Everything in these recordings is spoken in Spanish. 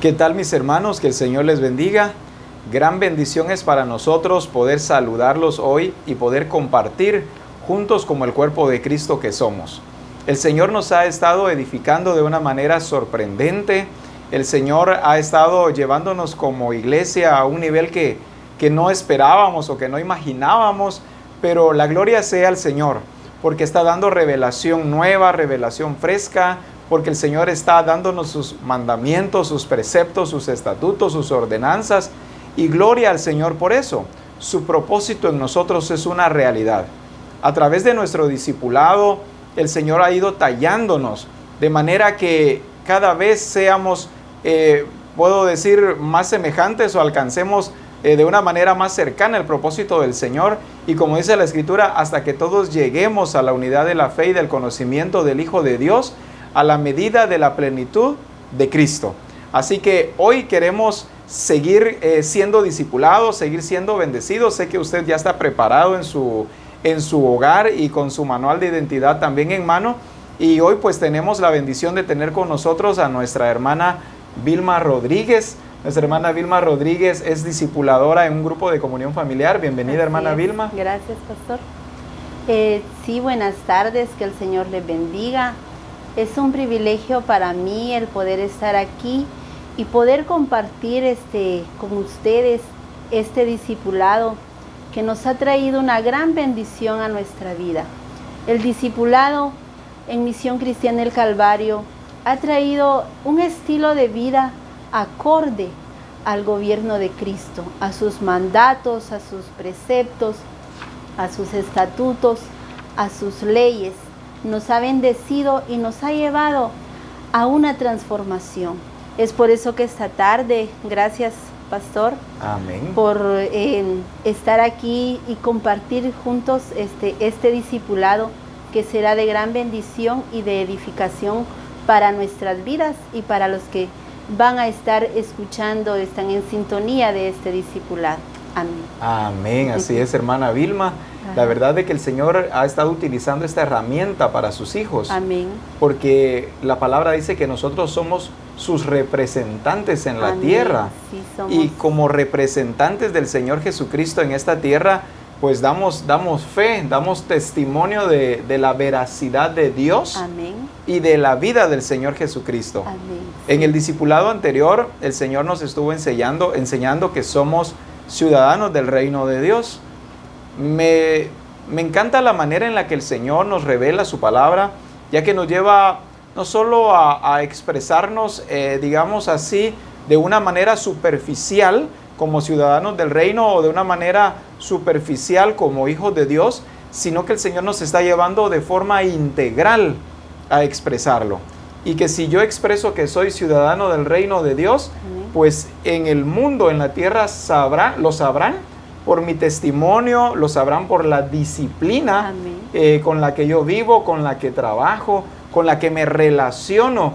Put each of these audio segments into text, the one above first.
¿Qué tal, mis hermanos? Que el Señor les bendiga. Gran bendición es para nosotros poder saludarlos hoy y poder compartir juntos como el cuerpo de Cristo que somos. El Señor nos ha estado edificando de una manera sorprendente. El Señor ha estado llevándonos como iglesia a un nivel que no esperábamos o que no imaginábamos, pero la gloria sea al Señor, porque está dando revelación nueva, revelación fresca, porque el Señor está dándonos sus mandamientos, sus preceptos, sus estatutos, sus ordenanzas, y gloria al Señor por eso. Su propósito en nosotros es una realidad. A través de nuestro discipulado, el Señor ha ido tallándonos, de manera que cada vez seamos, puedo decir, más semejantes o alcancemos de una manera más cercana el propósito del Señor, y como dice la Escritura, hasta que todos lleguemos a la unidad de la fe y del conocimiento del Hijo de Dios, a la medida de la plenitud de Cristo. Así que hoy queremos seguir siendo discipulados, seguir siendo bendecidos. Sé que usted ya está preparado en su hogar y con su manual de identidad también en mano, y hoy pues tenemos la bendición de tener con nosotros a nuestra hermana Vilma Rodríguez. Nuestra hermana Vilma Rodríguez es discipuladora en un grupo de comunión familiar. Bienvenida, hermana Vilma. Gracias, pastor. Sí, buenas tardes, que el Señor les bendiga. Es un privilegio para mí el poder estar aquí y poder compartir con ustedes este discipulado que nos ha traído una gran bendición a nuestra vida. El discipulado en Misión Cristiana del Calvario ha traído un estilo de vida acorde al gobierno de Cristo, a sus mandatos, a sus preceptos, a sus estatutos, a sus leyes. Nos ha bendecido y nos ha llevado a una transformación. Es por eso que esta tarde, gracias, pastor, amén, por estar aquí y compartir juntos este discipulado que será de gran bendición y de edificación para nuestras vidas y para los que van a estar escuchando, están en sintonía de este discipulado. Amén. Amén, así es, hermana Vilma. La verdad es que el Señor ha estado utilizando esta herramienta para sus hijos. Amén. Porque la palabra dice que nosotros somos sus representantes en la tierra. Sí, somos. Y como representantes del Señor Jesucristo en esta tierra, pues damos fe, damos testimonio de la veracidad de Dios. Amén. Y de la vida del Señor Jesucristo. Amén. En el discipulado anterior, el Señor nos estuvo enseñando que somos ciudadanos del reino de Dios. Me encanta la manera en la que el Señor nos revela su palabra, ya que nos lleva no solo a expresarnos, digamos así, de una manera superficial como ciudadanos del reino o de una manera superficial como hijos de Dios, sino que el Señor nos está llevando de forma integral a expresarlo. Y que si yo expreso que soy ciudadano del reino de Dios, pues en el mundo, en la tierra, lo sabrán por mi testimonio, lo sabrán por la disciplina con la que yo vivo, con la que trabajo, con la que me relaciono,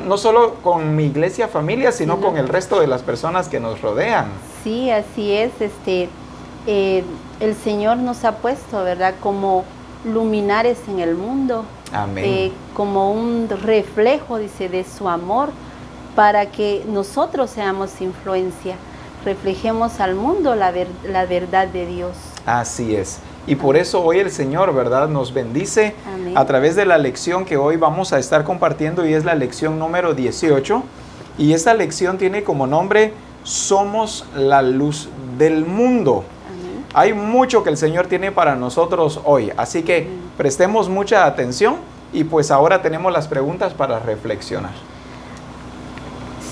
no solo con mi iglesia familia, sino con el resto de las personas que nos rodean. Sí, así es. El Señor nos ha puesto, ¿verdad?, como luminares en el mundo. Amén. Como un reflejo, dice, de su amor, para que nosotros seamos influencia, reflejemos al mundo la verdad de Dios. Así es. Y por eso hoy el Señor, ¿verdad?, nos bendice a través de la lección que hoy vamos a estar compartiendo, y es la lección número 18. Y esta lección tiene como nombre: Somos la luz del mundo. Amén. Hay mucho que el Señor tiene para nosotros hoy, así que prestemos mucha atención, y pues ahora tenemos las preguntas para reflexionar.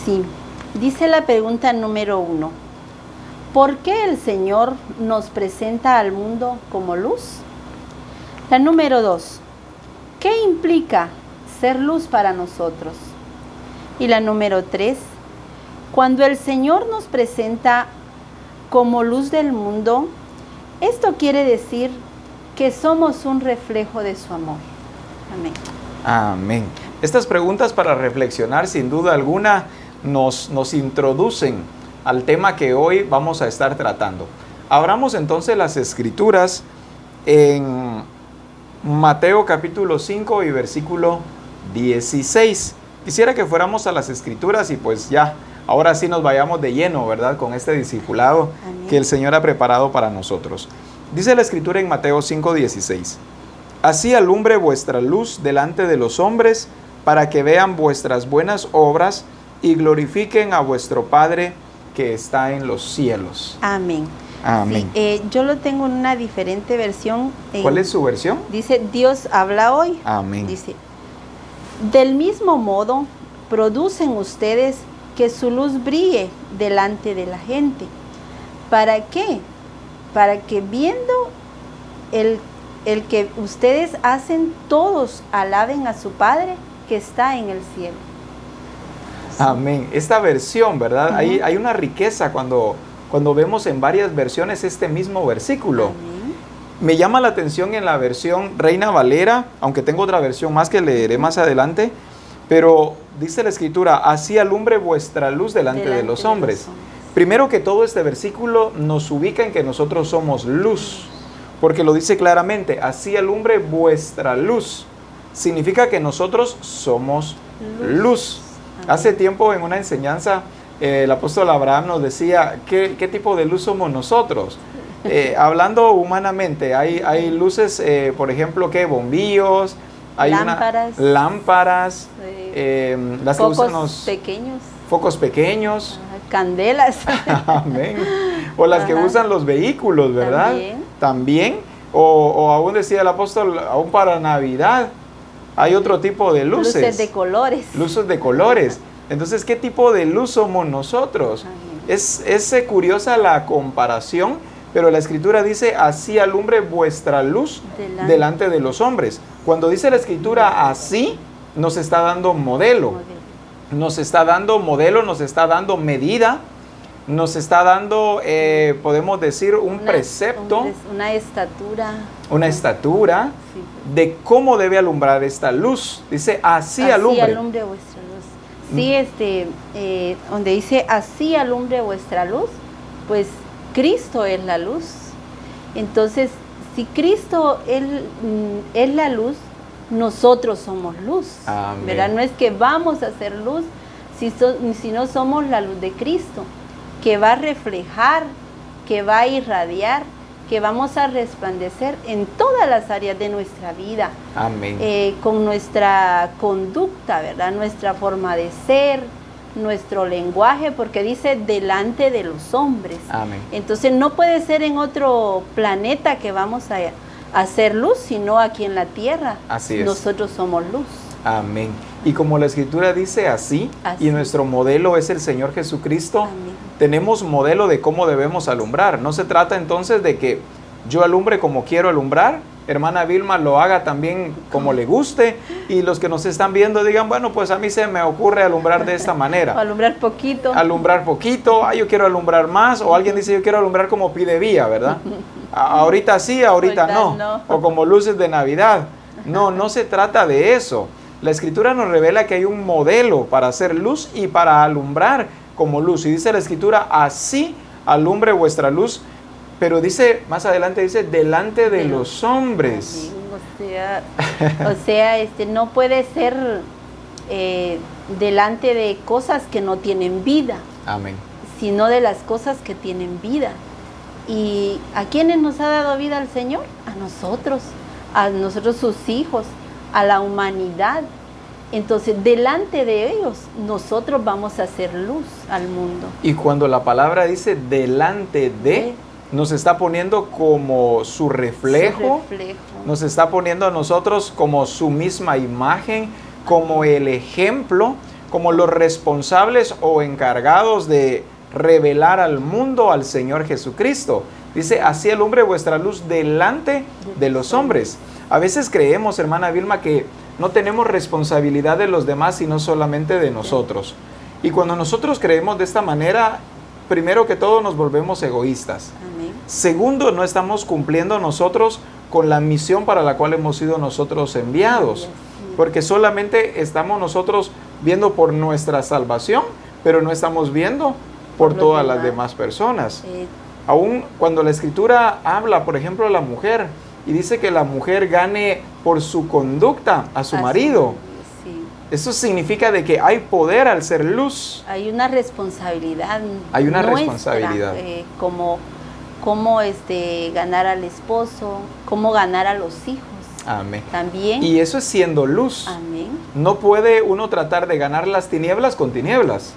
Sí, dice la pregunta número 1. ¿Por qué el Señor nos presenta al mundo como luz? La número 2. ¿Qué implica ser luz para nosotros? Y la número 3. Cuando el Señor nos presenta como luz del mundo, esto quiere decir que somos un reflejo de su amor. Amén. Amén. Estas preguntas para reflexionar, sin duda alguna, nos introducen al tema que hoy vamos a estar tratando. Abramos entonces las Escrituras en Mateo capítulo 5 y versículo 16. Quisiera que fuéramos a las Escrituras y pues ya, ahora sí nos vayamos de lleno, ¿verdad? Con este discipulado que el Señor ha preparado para nosotros. Dice la Escritura en Mateo 5:16. Así alumbre vuestra luz delante de los hombres, para que vean vuestras buenas obras y glorifiquen a vuestro Padre que está en los cielos. Amén. Amén. Sí, yo lo tengo en una diferente versión. ¿Cuál es su versión? Dice, Dios habla hoy. Amén. Dice, del mismo modo, producen ustedes que su luz brille delante de la gente. ¿Para qué? Para que viendo el que ustedes hacen, todos alaben a su Padre que está en el cielo. Amén. Esta versión, ¿verdad? Hay una riqueza cuando vemos en varias versiones este mismo versículo. Amén. Me llama la atención en la versión Reina Valera, aunque tengo otra versión más que leeré más adelante, pero dice la Escritura, así alumbre vuestra luz delante de los hombres. Primero que todo, este versículo nos ubica en que nosotros somos luz, porque lo dice claramente, así alumbre vuestra luz. Significa que nosotros somos luz. Hace tiempo en una enseñanza, el apóstol Abraham nos decía, ¿qué tipo de luz somos nosotros? Hablando humanamente, hay luces, por ejemplo, ¿qué? Bombillos, hay lámparas, las que usan los pequeños. Focos pequeños. Candelas. Amén. O las que usan los vehículos, ¿verdad? También. O aún decía el apóstol, aún para Navidad hay otro tipo de luces. Luces de colores. Luces de colores. Entonces, ¿qué tipo de luz somos nosotros? Es curiosa la comparación, pero la Escritura dice, así alumbre vuestra luz delante de los hombres. Cuando dice la Escritura así, nos está dando modelo. Nos está dando modelo, nos está dando medida, nos está dando, podemos decir, un precepto. Una estatura. Una estatura de cómo debe alumbrar esta luz. Dice, así alumbre. Así alumbre vuestra luz. Sí, donde dice, así alumbre vuestra luz, pues Cristo es la luz. Entonces, si Cristo es la luz, nosotros somos luz. Amén. ¿Verdad? No es que vamos a ser luz, si no somos la luz de Cristo, que va a reflejar, que va a irradiar, que vamos a resplandecer en todas las áreas de nuestra vida. Amén. Con nuestra conducta, ¿verdad? Nuestra forma de ser, nuestro lenguaje, porque dice delante de los hombres. Amén. Entonces no puede ser en otro planeta que vamos a hacer luz, sino aquí en la tierra. Así es. Nosotros somos luz. Amén. Y como la Escritura dice así, y nuestro modelo es el Señor Jesucristo, Amén. Tenemos modelo de cómo debemos alumbrar. No se trata entonces de que yo alumbre como quiero alumbrar, hermana Vilma lo haga también como le guste, y los que nos están viendo digan, bueno, pues a mí se me ocurre alumbrar de esta manera. O alumbrar poquito. Alumbrar poquito, yo quiero alumbrar más, o alguien dice yo quiero alumbrar como pide vía, ¿verdad? Ahorita sí, ahorita no. O como luces de Navidad. No se trata de eso. La Escritura nos revela que hay un modelo para hacer luz y para alumbrar como luz. Y dice la Escritura, así alumbre vuestra luz. Pero dice, más adelante dice, delante de los hombres. O sea, no puede ser delante de cosas que no tienen vida. Amén. Sino de las cosas que tienen vida. ¿Y a quiénes nos ha dado vida el Señor? A nosotros sus hijos, a la humanidad. Entonces, delante de ellos, nosotros vamos a hacer luz al mundo. Y cuando la palabra dice delante de, nos está poniendo como su reflejo, nos está poniendo a nosotros como su misma imagen, como el ejemplo, como los responsables o encargados de revelar al mundo al Señor Jesucristo. Dice, así alumbre vuestra luz delante de los hombres. A veces creemos, hermana Vilma, que no tenemos responsabilidad de los demás, sino solamente de nosotros. Y cuando nosotros creemos de esta manera, primero que todo nos volvemos egoístas. Amén. Segundo, no estamos cumpliendo nosotros con la misión para la cual hemos sido nosotros enviados. Porque solamente estamos nosotros viendo por nuestra salvación, pero no estamos viendo por todas las demás personas. Aún cuando la Escritura habla, por ejemplo, de la mujer, y dice que la mujer gane por su conducta a su marido. Eso significa de que hay poder al ser luz. Hay una responsabilidad. Hay una nuestra, responsabilidad. Cómo ganar al esposo, cómo ganar a los hijos. Amén. También. Y eso es siendo luz. Amén. No puede uno tratar de ganar las tinieblas con tinieblas.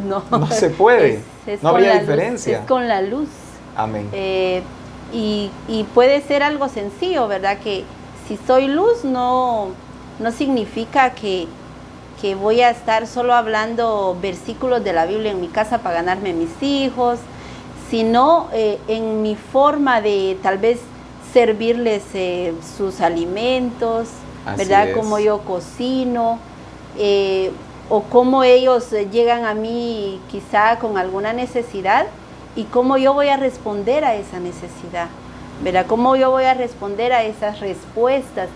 No se puede. No habría diferencia. Es con la luz. Amén. Y puede ser algo sencillo, ¿verdad? Que si soy luz no significa que voy a estar solo hablando versículos de la Biblia en mi casa para ganarme mis hijos, sino en mi forma de tal vez servirles sus alimentos, ¿verdad? Como yo cocino, o cómo ellos llegan a mí quizá con alguna necesidad y cómo yo voy a responder a esa necesidad, ¿verdad? Cómo yo voy a responder a esas respuestas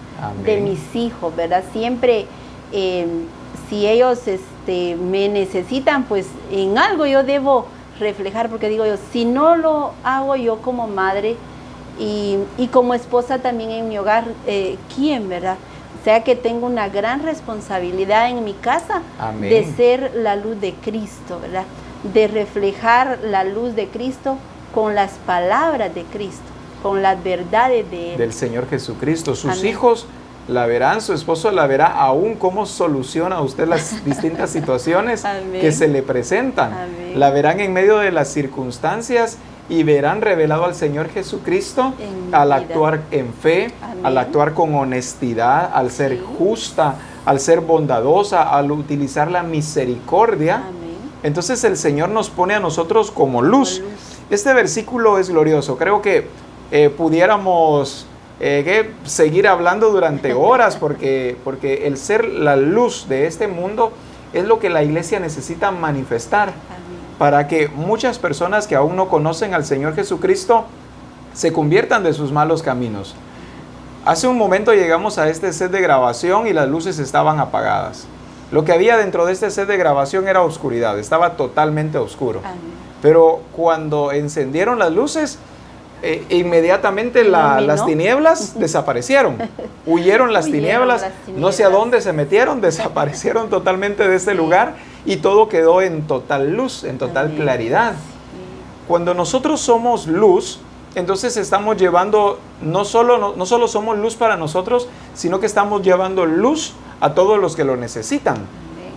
de mis hijos, ¿verdad? Siempre, si ellos me necesitan, pues en algo yo debo reflejar, porque digo yo, si no lo hago yo como madre y como esposa también en mi hogar, ¿quién, verdad? O sea que tengo una gran responsabilidad en mi casa. Amén. De ser la luz de Cristo, ¿verdad? De reflejar la luz de Cristo con las palabras de Cristo, con las verdades de Él. Del Señor Jesucristo. Sus Amén. hijos la verán, su esposo la verá, aún cómo soluciona usted las distintas situaciones que se le presentan. Amén. La verán en medio de las circunstancias y verán revelado al Señor Jesucristo al actuar en fe, Amén. Al actuar con honestidad, al ser justa, al ser bondadosa, al utilizar la misericordia. Amén. Entonces el Señor nos pone a nosotros como luz. Este versículo es glorioso. Creo que pudiéramos seguir hablando durante horas porque el ser la luz de este mundo es lo que la iglesia necesita manifestar. Amén. Para que muchas personas que aún no conocen al Señor Jesucristo se conviertan de sus malos caminos. Hace un momento llegamos a este set de grabación y las luces estaban apagadas. Lo que había dentro de este set de grabación era oscuridad, estaba totalmente oscuro. Amén. Pero cuando encendieron las luces, inmediatamente las tinieblas desaparecieron. Huyeron las tinieblas, no sé a dónde se metieron, desaparecieron totalmente de este lugar y todo quedó en total luz, en total claridad. Cuando nosotros somos luz, entonces estamos llevando, no solo somos luz para nosotros, sino que estamos llevando luz a todos los que lo necesitan.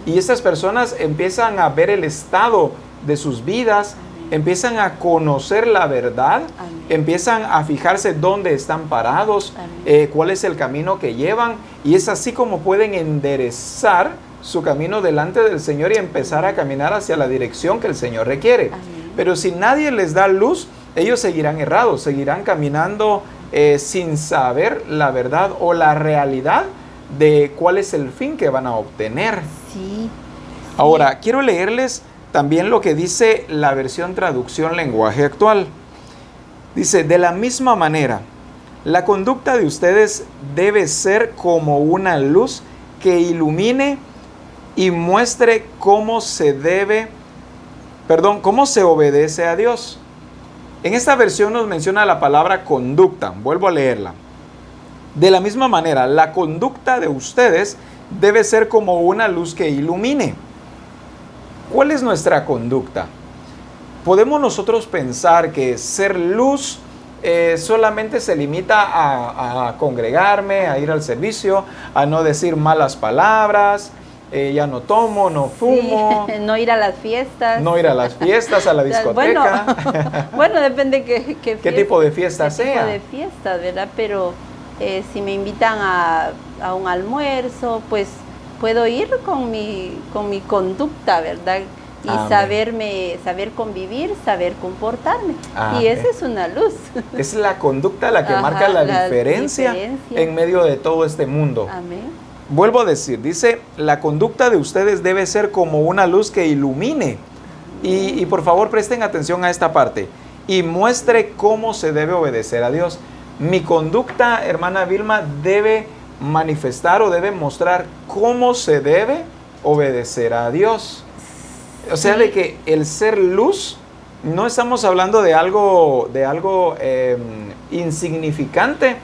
Y estas personas empiezan a ver el estado de sus vidas, empiezan a conocer la verdad, empiezan a fijarse dónde están parados, cuál es el camino que llevan, y es así como pueden enderezar su camino delante del Señor y empezar a caminar hacia la dirección que el Señor requiere. Pero si nadie les da luz, ellos seguirán errados, seguirán caminando sin saber la verdad o la realidad de cuál es el fin que van a obtener. Sí. Ahora, quiero leerles también lo que dice la versión traducción lenguaje actual. Dice, de la misma manera, la conducta de ustedes debe ser como una luz que ilumine y muestre cómo se obedece a Dios. En esta versión nos menciona la palabra conducta. Vuelvo a leerla. De la misma manera, la conducta de ustedes debe ser como una luz que ilumine. ¿Cuál es nuestra conducta? ¿Podemos nosotros pensar que ser luz solamente se limita a congregarme, a ir al servicio, a no decir malas palabras, ya no tomo, no fumo? Sí, no ir a las fiestas. No ir a las fiestas, a la discoteca. Bueno, depende qué tipo de fiesta sea. Qué tipo de fiesta, ¿verdad? Pero si me invitan a un almuerzo, pues puedo ir con mi conducta, ¿verdad? Y saber convivir, saber comportarme. Y esa es una luz. Es la conducta la que marca la diferencia en medio de todo este mundo. Amén. Vuelvo a decir, dice, la conducta de ustedes debe ser como una luz que ilumine. Y por favor presten atención a esta parte. Y muestre cómo se debe obedecer a Dios. Mi conducta, hermana Vilma, debe manifestar o debe mostrar cómo se debe obedecer a Dios. O sea, de que el ser luz, no estamos hablando de algo insignificante,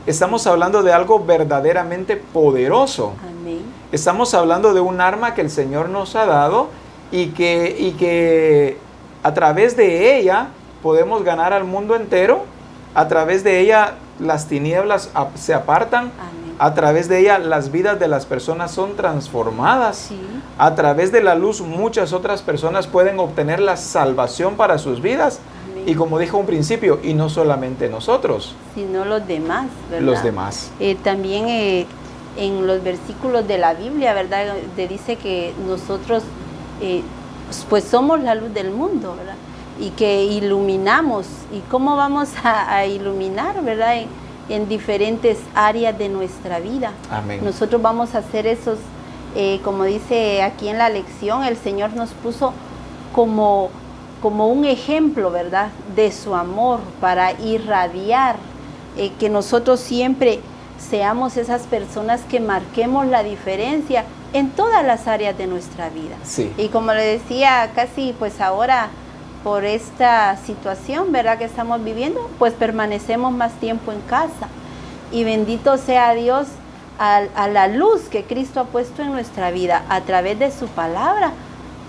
estamos hablando de algo verdaderamente poderoso. Amén. Estamos hablando de un arma que el Señor nos ha dado y que a través de ella podemos ganar al mundo entero. A través de ella las tinieblas se apartan. Amén. A través de ella las vidas de las personas son transformadas. Sí. A través de la luz muchas otras personas pueden obtener la salvación para sus vidas. Amén. Y como dijo un principio, y no solamente nosotros, Sino los demás, ¿verdad? los demás. También en los versículos de la Biblia, ¿verdad? Dice que nosotros pues somos la luz del mundo, ¿verdad? Y que iluminamos. ¿Y cómo vamos a iluminar, verdad? En diferentes áreas de nuestra vida. Amén. Nosotros vamos a hacer esos, como dice aquí en la lección, el Señor nos puso como un ejemplo, ¿verdad? De su amor para irradiar, que nosotros siempre seamos esas personas que marquemos la diferencia en todas las áreas de nuestra vida. Sí. Y como le decía, casi pues ahora por esta situación, ¿verdad?, que estamos viviendo, pues permanecemos más tiempo en casa. Y bendito sea Dios a la luz que Cristo ha puesto en nuestra vida a través de su palabra,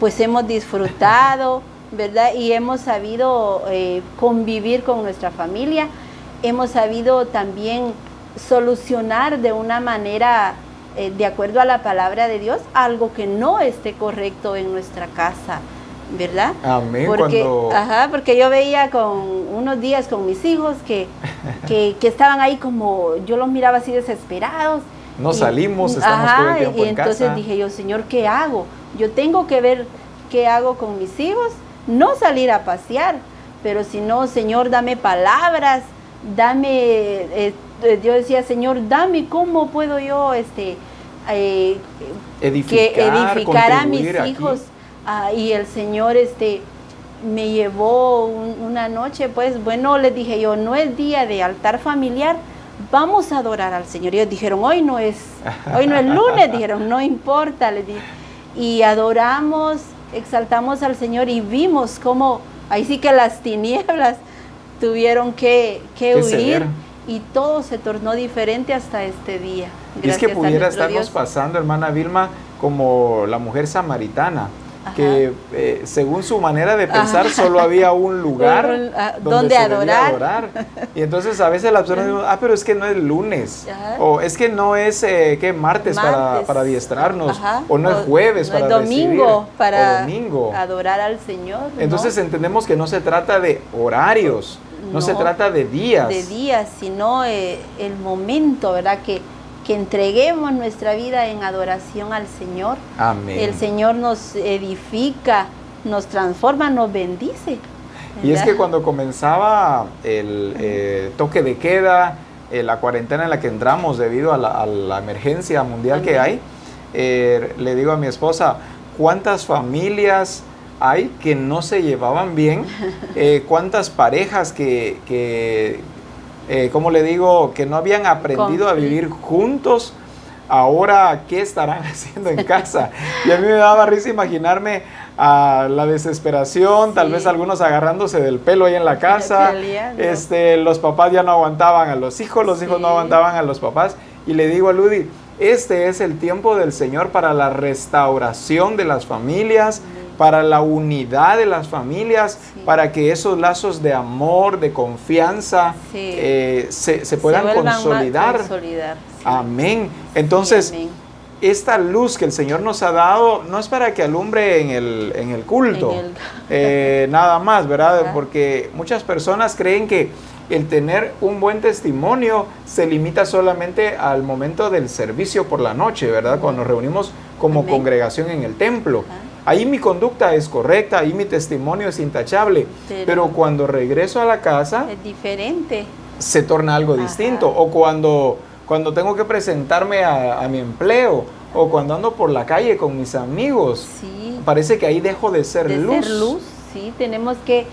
pues hemos disfrutado, ¿verdad? Y hemos sabido convivir con nuestra familia, hemos sabido también solucionar de una manera, de acuerdo a la palabra de Dios, algo que no esté correcto en nuestra casa, ¿verdad? Amén. Porque yo veía unos días con mis hijos que estaban ahí como, yo los miraba así desesperados. No salimos, estamos todo el tiempo en casa. Y entonces dije yo, Señor, ¿qué hago? Yo tengo que ver qué hago con mis hijos, no salir a pasear, pero si no, Señor, dame palabras, dame, yo decía, Señor, dame cómo puedo yo edificar a mis hijos. Y el Señor me llevó una noche, pues bueno, les dije yo, no es día de altar familiar, vamos a adorar al Señor. Y ellos dijeron, hoy no es lunes, dijeron, no importa, les dije. Y adoramos, exaltamos al Señor y vimos cómo, ahí sí que las tinieblas tuvieron que huir y todo se tornó diferente hasta este día. Y es que pudiera estarnos pasando, hermana Vilma, como la mujer samaritana, que según su manera de pensar solo había un lugar donde se debía adorar. Y entonces a veces las personas dicen, pero es que no es lunes, o es que no es martes para adiestrarnos, o no es jueves para domingo recibir, para o domingo adorar al Señor. Entonces entendemos que no se trata de horarios, no se trata de días. De días, sino el momento, ¿verdad? Que entreguemos nuestra vida en adoración al Señor. Amén. El Señor nos edifica, nos transforma, nos bendice, ¿verdad? Y es que cuando comenzaba el toque de queda, la cuarentena en la que entramos debido a la emergencia mundial que hay, le digo a mi esposa, ¿cuántas familias hay que no se llevaban bien? ¿Cuántas parejas ¿cómo le digo? Que no habían aprendido a vivir juntos. Ahora, ¿qué estarán haciendo en casa? Y a mí me daba risa imaginarme a la desesperación, tal vez algunos agarrándose del pelo ahí en la casa. Los papás ya no aguantaban a los hijos no aguantaban a los papás. Y le digo a Ludi, este es el tiempo del Señor para la restauración de las familias, para la unidad de las familias, para que esos lazos de amor, de confianza, se puedan consolidar. Amén. Entonces, amén. Esta luz que el Señor nos ha dado no es para que alumbre en el culto, nada más, ¿verdad? Porque muchas personas creen que el tener un buen testimonio se limita solamente al momento del servicio por la noche, ¿verdad? Cuando nos reunimos como congregación en el templo. Ahí mi conducta es correcta, ahí mi testimonio es intachable, pero cuando regreso a la casa es diferente. Se torna algo distinto. O cuando tengo que presentarme a mi empleo, o cuando ando por la calle con mis amigos, parece que ahí dejo de ser luz. Ser luz, sí, tenemos que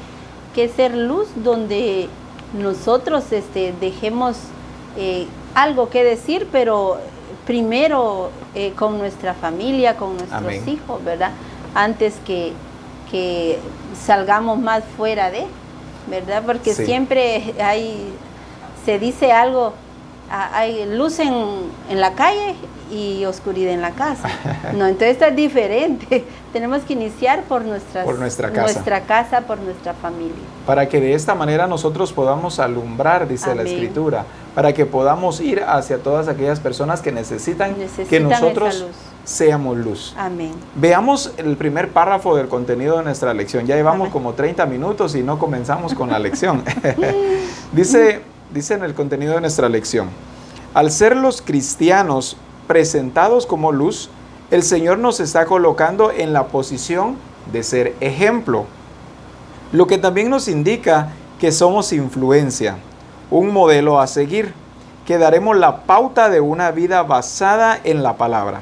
ser luz donde nosotros dejemos algo que decir, pero primero con nuestra familia, con nuestros hijos, ¿verdad? Antes que salgamos más fuera de, ¿verdad? Porque siempre se dice algo hay luz en la calle y oscuridad en la casa. No, entonces esto es diferente. Tenemos que iniciar por nuestra casa, por nuestra familia. Para que de esta manera nosotros podamos alumbrar, dice Amén. la Escritura, para que podamos ir hacia todas aquellas personas que necesitan que nosotros seamos luz. Amén. Veamos el primer párrafo del contenido de nuestra lección. Ya llevamos como 30 minutos y no comenzamos con la lección. Dice en el contenido de nuestra lección: al ser los cristianos presentados como luz, el Señor nos está colocando en la posición de ser ejemplo, lo que también nos indica que somos influencia, un modelo a seguir, que daremos la pauta de una vida basada en la palabra.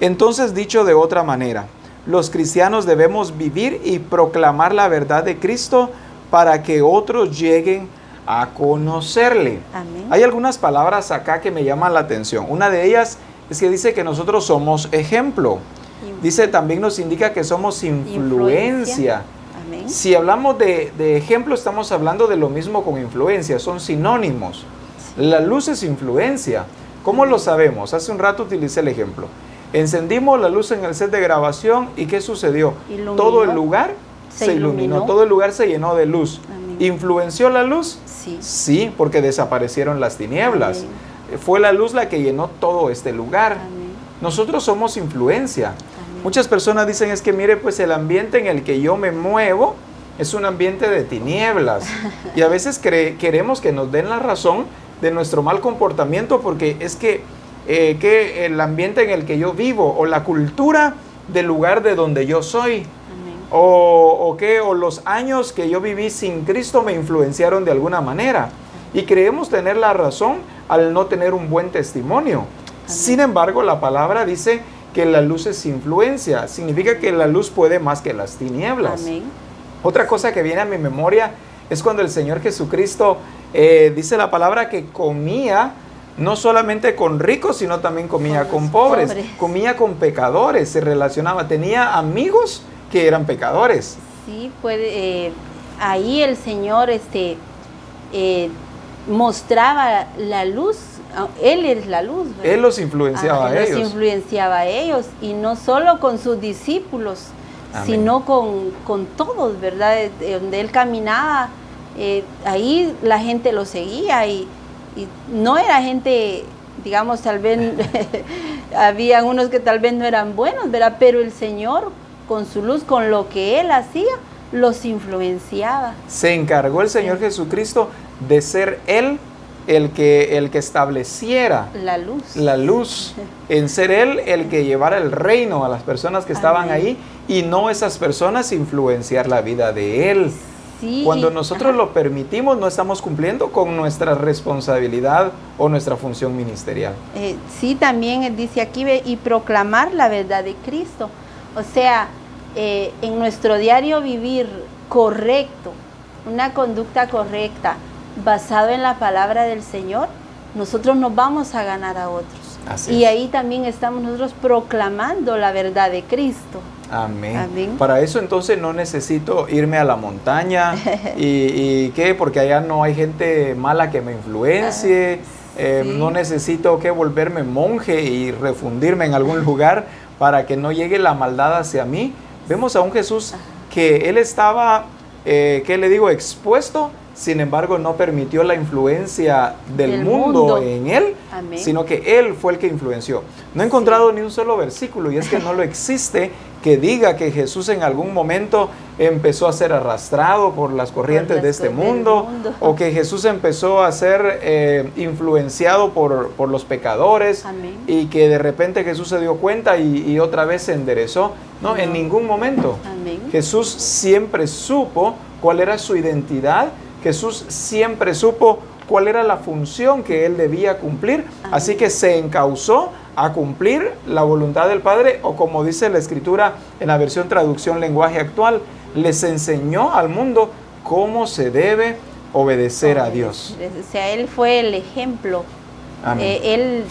Entonces, dicho de otra manera, los cristianos debemos vivir y proclamar la verdad de Cristo para que otros lleguen a conocerle. Amén. Hay algunas palabras acá que me llaman la atención. Una de ellas es que dice que nosotros somos ejemplo. Dice, también nos indica que somos influencia. Amén. Si hablamos de ejemplo, estamos hablando de lo mismo con influencia, son sinónimos. Sí. La luz es influencia. ¿Cómo lo sabemos? Hace un rato utilicé el ejemplo. Encendimos la luz en el set de grabación y ¿qué sucedió? Iluminó. Todo el lugar se iluminó, todo el lugar se llenó de luz. Amén. ¿Influenció la luz? Sí. Sí, porque desaparecieron las tinieblas. Amén. Fue la luz la que llenó todo este lugar. Amén. Nosotros somos influencia. Amén. Muchas personas dicen, es que mire, pues el ambiente en el que yo me muevo es un ambiente de tinieblas. Y a veces queremos que nos den la razón de nuestro mal comportamiento porque es que el ambiente en el que yo vivo o la cultura del lugar de donde yo soy o los años que yo viví sin Cristo me influenciaron de alguna manera y creemos tener la razón al no tener un buen testimonio. Amén. Sin embargo, la palabra dice que la luz es influencia, significa que la luz puede más que las tinieblas. Amén. Otra cosa que viene a mi memoria es cuando el Señor Jesucristo dice la palabra que comía no solamente con ricos, sino también comía con pobres, comía con pecadores, se relacionaba, tenía amigos que eran pecadores. Sí, ahí el Señor mostraba la luz, Él es la luz, ¿verdad? Él los influenciaba a ellos. Los influenciaba a ellos, y no solo con sus discípulos, amén, sino con todos, ¿verdad? Donde Él caminaba, ahí la gente lo seguía y no era gente, digamos, tal vez, había unos que tal vez no eran buenos, ¿verdad? Pero el Señor, con su luz, con lo que Él hacía, los influenciaba. Se encargó el Señor Jesucristo de ser Él el que estableciera la luz, en ser Él el que llevara el reino a las personas que estaban ahí y no esas personas influenciar la vida de Él. Sí, cuando nosotros lo permitimos, no estamos cumpliendo con nuestra responsabilidad o nuestra función ministerial. Sí, también dice aquí, y proclamar la verdad de Cristo. O sea, en nuestro diario vivir correcto, una conducta correcta, basado en la palabra del Señor, nosotros nos vamos a ganar a otros. Y ahí también estamos nosotros proclamando la verdad de Cristo. Amén. Amén. Para eso entonces no necesito irme a la montaña y ¿qué? Porque allá no hay gente mala que me influencie. Sí. No necesito volverme monje y refundirme en algún lugar para que no llegue la maldad hacia mí. Vemos a un Jesús que Él estaba, expuesto. Sin embargo, no permitió la influencia del mundo en Él, amén, sino que Él fue el que influenció. No he encontrado ni un solo versículo, y es que no lo existe, que diga que Jesús en algún momento empezó a ser arrastrado por las corrientes de este mundo, o que Jesús empezó a ser influenciado por los pecadores, amén, y que de repente Jesús se dio cuenta y otra vez se enderezó. No, en ningún momento. Amén. Jesús siempre supo cuál era su identidad. Jesús siempre supo cuál era la función que Él debía cumplir, amén, así que se encauzó a cumplir la voluntad del Padre, o como dice la Escritura en la versión traducción lenguaje actual, les enseñó al mundo cómo se debe obedecer a Dios. O sea, Él fue el ejemplo. Él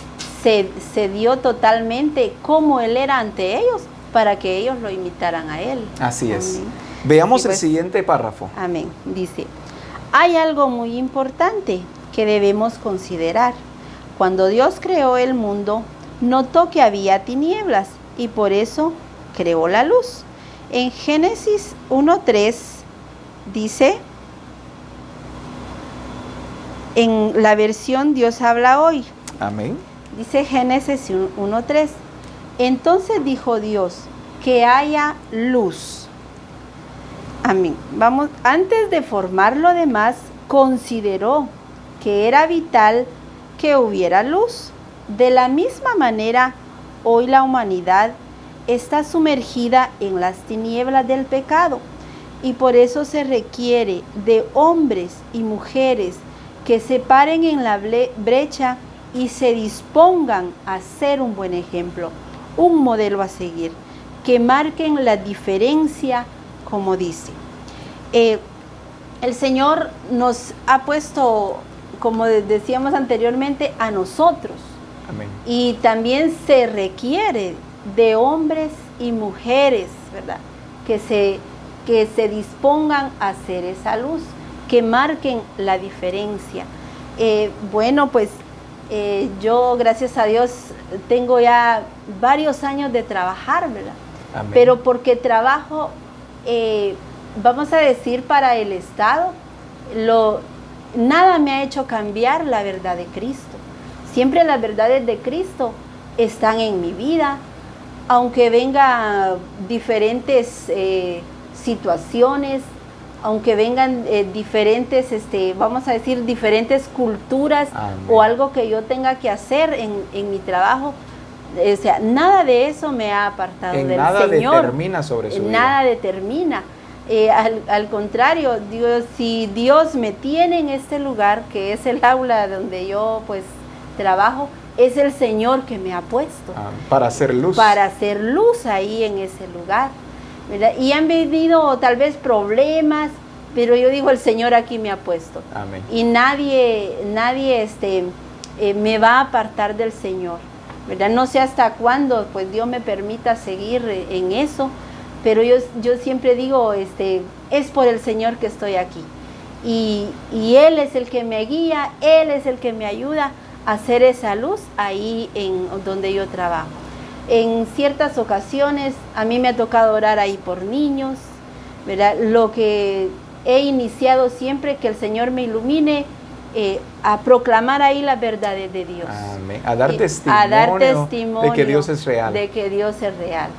se dio totalmente como Él era ante ellos, para que ellos lo imitaran a Él. Así es. Amén. Veamos el siguiente párrafo. Amén. Dice: hay algo muy importante que debemos considerar. Cuando Dios creó el mundo, notó que había tinieblas y por eso creó la luz. En Génesis 1:3 dice, en la versión Dios habla hoy, Amén. dice Génesis 1:3, entonces dijo Dios, que haya luz. Amén. Vamos, antes de formar lo demás, consideró que era vital que hubiera luz. De la misma manera, hoy la humanidad está sumergida en las tinieblas del pecado y por eso se requiere de hombres y mujeres que se paren en la brecha y se dispongan a ser un buen ejemplo, un modelo a seguir, que marquen la diferencia, como dice. El Señor nos ha puesto, como decíamos anteriormente, a nosotros. Amén. Y también se requiere de hombres y mujeres, ¿verdad? Que se dispongan a hacer esa luz, que marquen la diferencia. Bueno, pues yo, gracias a Dios, tengo ya varios años de trabajar, ¿verdad? Amén. Pero porque trabajo, vamos a decir, para el Estado, nada me ha hecho cambiar la verdad de Cristo. Siempre las verdades de Cristo están en mi vida, aunque vengan diferentes situaciones, aunque vengan diferentes, vamos a decir, diferentes culturas. Amén. O algo que yo tenga que hacer en mi trabajo. O sea, nada de eso me ha apartado del Señor. Nada determina sobre su vida. Nada determina. Al contrario, si Dios me tiene en este lugar, que es el aula donde yo pues trabajo, es el Señor que me ha puesto. Para hacer luz. Para hacer luz ahí en ese lugar, ¿verdad? Y han venido tal vez problemas, pero yo digo, el Señor aquí me ha puesto. Amén. Y nadie me va a apartar del Señor, ¿verdad? No sé hasta cuándo pues Dios me permita seguir en eso, pero yo siempre digo, es por el Señor que estoy aquí. Y Él es el que me guía, Él es el que me ayuda a hacer esa luz ahí en donde yo trabajo. En ciertas ocasiones a mí me ha tocado orar ahí por niños, ¿verdad? Lo que he iniciado siempre, que el Señor me ilumine a proclamar ahí las verdades de Dios. Amén. A dar testimonio de que Dios es real. De que Dios es real.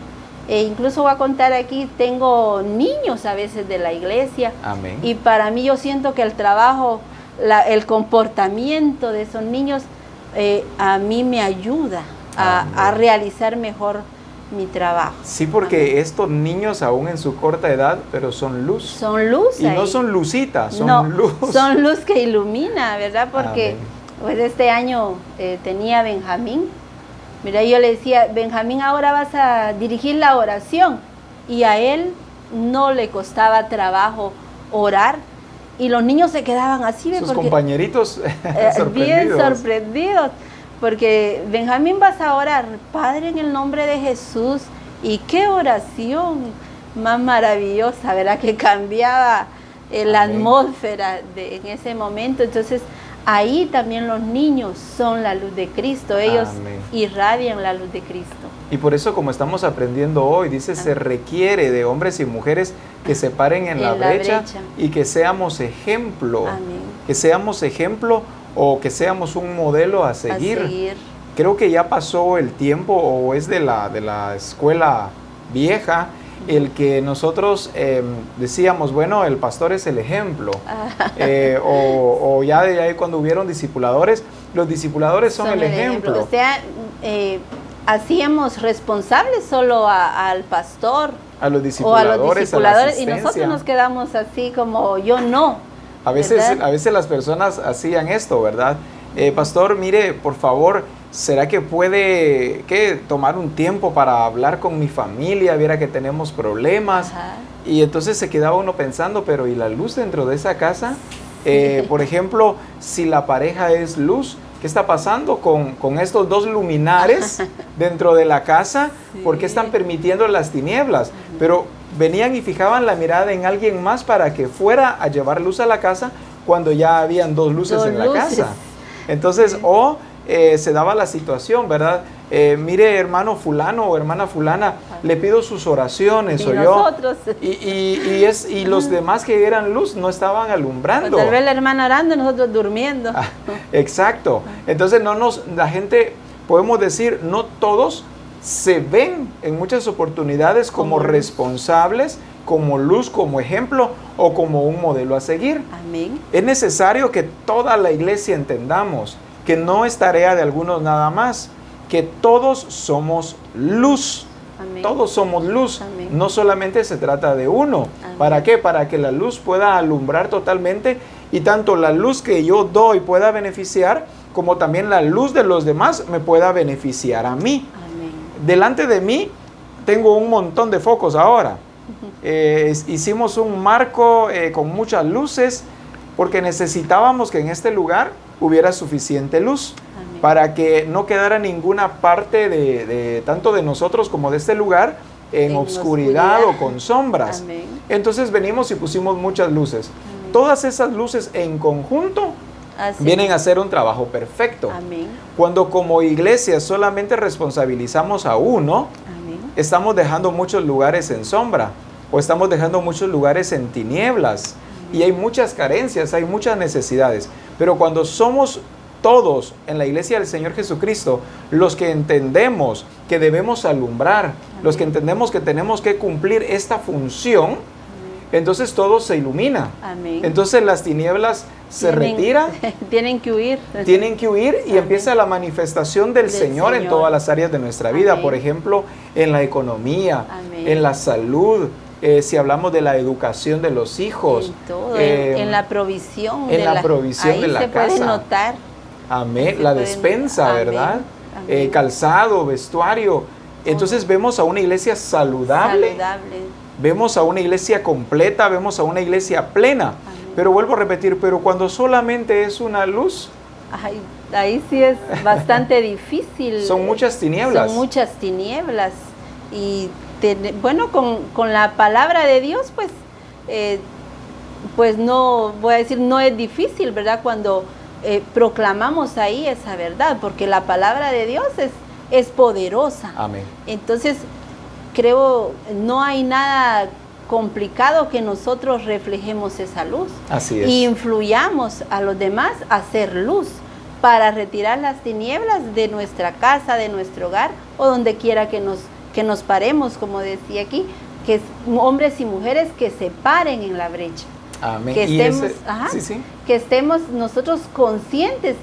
Incluso voy a contar aquí, tengo niños a veces de la iglesia. Amén. Y para mí yo siento que el trabajo, el comportamiento de esos niños a mí me ayuda a realizar mejor mi trabajo. Sí, porque estos niños aún en su corta edad, pero son luz. Son luz. Y no son lucitas, son luz. Son luz que ilumina, ¿verdad? Porque pues este año tenía Benjamín. Mira, yo le decía, Benjamín, ahora vas a dirigir la oración. Y a él no le costaba trabajo orar. Y los niños se quedaban así. Sus compañeritos sorprendidos. Bien sorprendidos. Porque, Benjamín, vas a orar, Padre, en el nombre de Jesús. Y qué oración más maravillosa, ¿verdad? Que cambiaba la atmósfera en ese momento. Entonces, ahí también los niños son la luz de Cristo. Ellos irradian la luz de Cristo. Y por eso, como estamos aprendiendo hoy, dice, se requiere de hombres y mujeres que se paren en la brecha y que seamos ejemplo. Amén. Que seamos ejemplo o que seamos un modelo a seguir. Creo que ya pasó el tiempo, o es de la escuela vieja, el que nosotros decíamos, bueno, el pastor es el ejemplo. O ya de ahí cuando hubieron discipuladores, los discipuladores son el ejemplo. O sea, hacíamos responsables solo al pastor, a los discipuladores, y nosotros nos quedamos así como yo no. A veces las personas hacían esto, ¿verdad? Pastor, mire, por favor, ¿será que puede tomar un tiempo para hablar con mi familia? Viera que tenemos problemas. Ajá. Y entonces se quedaba uno pensando, pero ¿y la luz dentro de esa casa? Por ejemplo, si la pareja es luz, ¿qué está pasando con estos dos luminares dentro de la casa? Sí. ¿Por qué están permitiendo las tinieblas? Pero venían y fijaban la mirada en alguien más para que fuera a llevar luz a la casa cuando ya habían dos luces en la casa. Entonces, se daba la situación, ¿verdad? Mire, hermano fulano o hermana fulana, le pido sus oraciones, Y o nosotros. y los demás que eran luz no estaban alumbrando. Tal vez la hermana orando y nosotros durmiendo. Exacto. Entonces la gente, podemos decir, no todos se ven en muchas oportunidades como responsables, como luz, como ejemplo o como un modelo a seguir. Amén. Es necesario que toda la iglesia entendamos que no es tarea de algunos nada más, que todos somos luz. Amén. Todos somos luz. Amén. No solamente se trata de uno. Amén. ¿Para qué? Para que la luz pueda alumbrar totalmente y tanto la luz que yo doy pueda beneficiar, como también la luz de los demás me pueda beneficiar a mí. Amén. Delante de mí tengo un montón de focos ahora. Hicimos un marco con muchas luces porque necesitábamos que en este lugar hubiera suficiente luz. Amén. Para que no quedara ninguna parte de tanto de nosotros como de este lugar en obscuridad o con sombras. Amén. Entonces venimos y pusimos muchas luces. Amén. Todas esas luces en conjunto Así vienen a es. hacer un trabajo perfecto. Amén. Cuando como iglesia solamente responsabilizamos a uno, Amén. estamos dejando muchos lugares en sombra o estamos dejando muchos lugares en tinieblas. Y hay muchas carencias, hay muchas necesidades. Pero cuando somos todos en la iglesia del Señor Jesucristo los que entendemos que debemos alumbrar, Amén. los que entendemos que tenemos que cumplir esta función, entonces todo se ilumina. Amén. Entonces las tinieblas se retiran, Tienen que huir. tienen que huir y Amén. empieza la manifestación del Señor en Señor. todas las áreas de nuestra vida. Amén. Por ejemplo, en la economía, Amén. en la salud, si hablamos de la educación de los hijos. En todo, en la provisión. en la provisión ahí de la se puede casa. notar. Amén. Se La pueden- despensa, Amén. ¿verdad? Amén. Calzado, vestuario. Entonces vemos a una iglesia saludable, Saludable. vemos a una iglesia completa, vemos a una iglesia plena. Amén. Pero vuelvo a repetir, pero cuando solamente es una luz, Ay, ahí sí es bastante difícil. son muchas tinieblas. Son muchas tinieblas. Y bueno, con la palabra de Dios, pues no, voy a decir, no es difícil, ¿verdad? Cuando proclamamos ahí esa verdad, porque la palabra de Dios es poderosa. Amén. Entonces, creo, no hay nada complicado que nosotros reflejemos esa luz. Así es. Y influyamos a los demás a hacer luz para retirar las tinieblas de nuestra casa, de nuestro hogar o donde quiera que nos paremos, como decía aquí, que hombres y mujeres que se paren en la brecha. Amén. Que Y estemos, ese- ajá, sí, sí. que estemos nosotros conscientes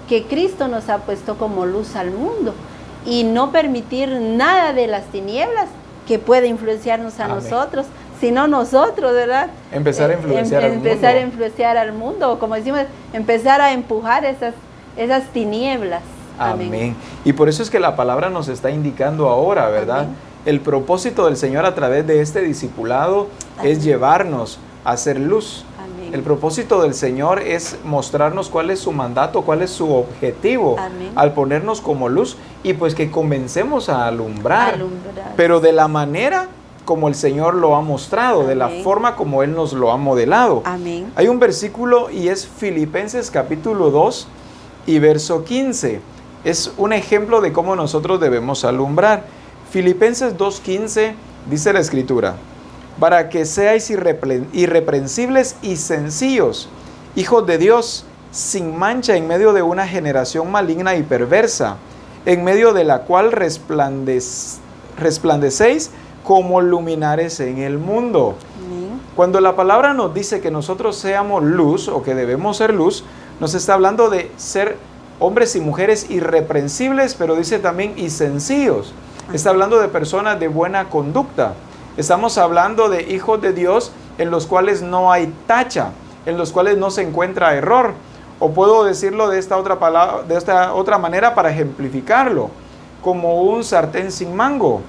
que Cristo nos ha puesto como luz al mundo y no permitir nada de las tinieblas que puede influenciarnos a Amén. nosotros, sino nosotros, ¿verdad? Empezar a influenciar al empezar mundo. a influenciar al mundo, o como decimos, empezar a empujar esas tinieblas. Amén. Y por eso es que la palabra nos está indicando ahora, ¿verdad? Amén. El propósito del Señor a través de este discipulado es Amén. llevarnos a hacer luz. Amén. El propósito del Señor es mostrarnos cuál es su mandato, cuál es su objetivo Amén. al ponernos como luz y pues que comencemos a alumbrar, Alumbrar. pero de la manera como el Señor lo ha mostrado, de la Amén. forma como Él nos lo ha modelado. Amén. Hay un versículo y es Filipenses capítulo 2 y verso 15. Es un ejemplo de cómo nosotros debemos alumbrar. Filipenses 2:15 dice la Escritura: para que seáis irreprensibles y sencillos, hijos de Dios, sin mancha en medio de una generación maligna y perversa, en medio de la cual resplandecéis como luminares en el mundo. Amén. Cuando la palabra nos dice que nosotros seamos luz o que debemos ser luz, nos está hablando de ser hombres y mujeres irreprensibles, pero dice también y sencillos. Está hablando de personas de buena conducta. Estamos hablando de hijos de Dios en los cuales no hay tacha, en los cuales no se encuentra error. O puedo decirlo de esta otra manera para ejemplificarlo, como un sartén sin mango.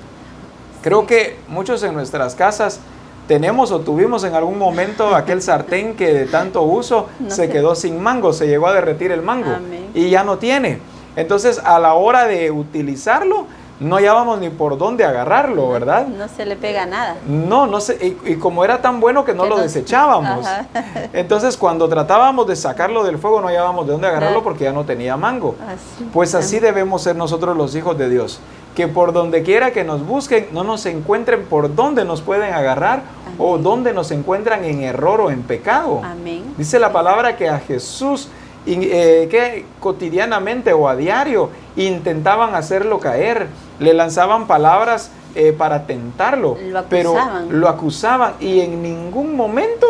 Creo que muchos en nuestras casas tenemos o tuvimos en algún momento aquel sartén que de tanto uso No se sé. quedó sin mango, se llegó a derretir el mango Amén. y ya no tiene. Entonces a la hora de utilizarlo no hallábamos ni por dónde agarrarlo, ¿verdad? No se le pega nada. No sé, y como era tan bueno que no lo desechábamos. Ajá. Entonces cuando tratábamos de sacarlo del fuego no hallábamos de dónde agarrarlo porque ya no tenía mango. Pues así debemos ser nosotros los hijos de Dios, que por donde quiera que nos busquen, no nos encuentren por donde nos pueden agarrar. Amén. O donde nos encuentran en error o en pecado. Amén. Dice la palabra que a Jesús que cotidianamente o a diario intentaban hacerlo caer, le lanzaban palabras para tentarlo, pero lo acusaban y en ningún momento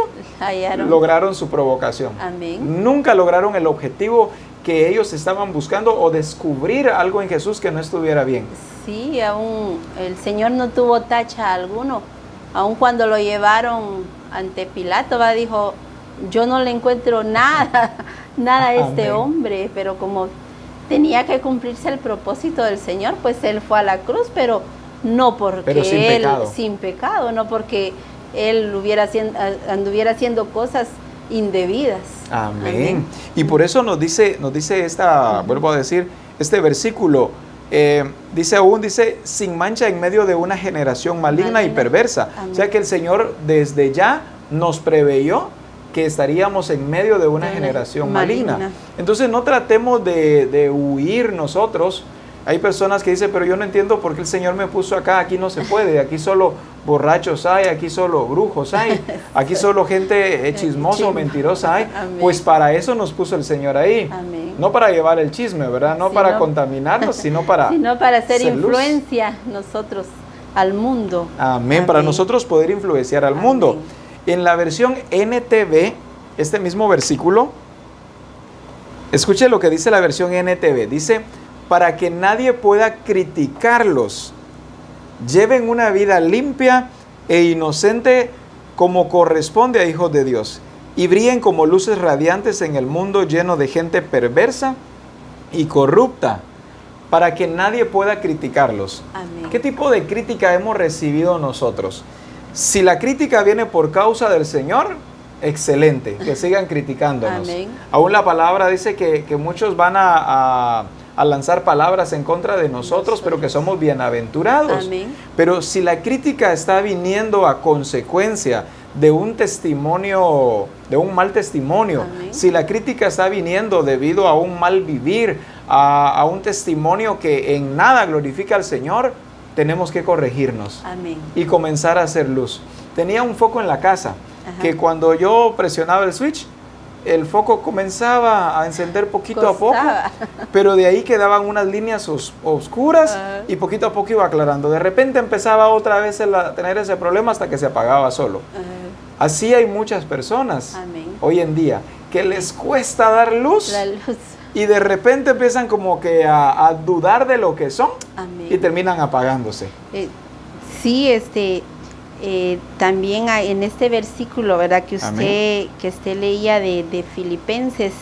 lograron su provocación. Amén. Nunca lograron el objetivo que ellos estaban buscando o descubrir algo en Jesús que no estuviera bien. Sí, aún el Señor no tuvo tacha alguno, aun cuando lo llevaron ante Pilato, dijo, yo no le encuentro nada a este hombre, pero como tenía que cumplirse el propósito del Señor, pues él fue a la cruz, pero no porque sin pecado, no porque él anduviera haciendo cosas indebidas. Amén. Amén. Y por eso nos dice vuelvo a decir, este versículo, dice, sin mancha en medio de una generación maligna y perversa. Amén. O sea que el Señor desde ya nos preveyó que estaríamos en medio de una generación maligna. Entonces no tratemos de huir nosotros. Hay personas que dicen, pero yo no entiendo por qué el Señor me puso acá, aquí no se puede, aquí solo borrachos hay, aquí solo brujos hay, aquí solo gente chismosa o mentirosa hay. Amén. Pues para eso nos puso el Señor ahí. Amén. No para llevar el chisme, ¿verdad? No para contaminarnos, sino para hacer influencia nosotros al mundo. Amén. Para nosotros poder influenciar al mundo. En la versión NTV, este mismo versículo, escuche lo que dice la versión NTV. Dice, para que nadie pueda criticarlos, lleven una vida limpia e inocente como corresponde a hijos de Dios, y brillen como luces radiantes en el mundo lleno de gente perversa y corrupta, para que nadie pueda criticarlos. Amén. ¿Qué tipo de crítica hemos recibido nosotros? Si la crítica viene por causa del Señor, excelente, que sigan criticándonos. Amén. Aún la palabra dice que muchos van a lanzar palabras en contra de nosotros, pero que somos bienaventurados. Amén. Pero si la crítica está viniendo a consecuencia de un testimonio, de un mal testimonio, amén, si la crítica está viniendo debido a un mal vivir, a un testimonio que en nada glorifica al Señor, tenemos que corregirnos, amén, y comenzar a hacer luz. Tenía un foco en la casa, ajá, que cuando yo presionaba el switch, el foco comenzaba a encender poquito a poco, pero de ahí quedaban unas líneas oscuras y poquito a poco iba aclarando. De repente empezaba otra vez a tener ese problema hasta que se apagaba solo. Así hay muchas personas, amén, hoy en día que les cuesta dar luz, la luz, y de repente empiezan como que a dudar de lo que son, amén, y terminan apagándose. Sí, también en este versículo, ¿verdad? Que usted leía de Filipenses,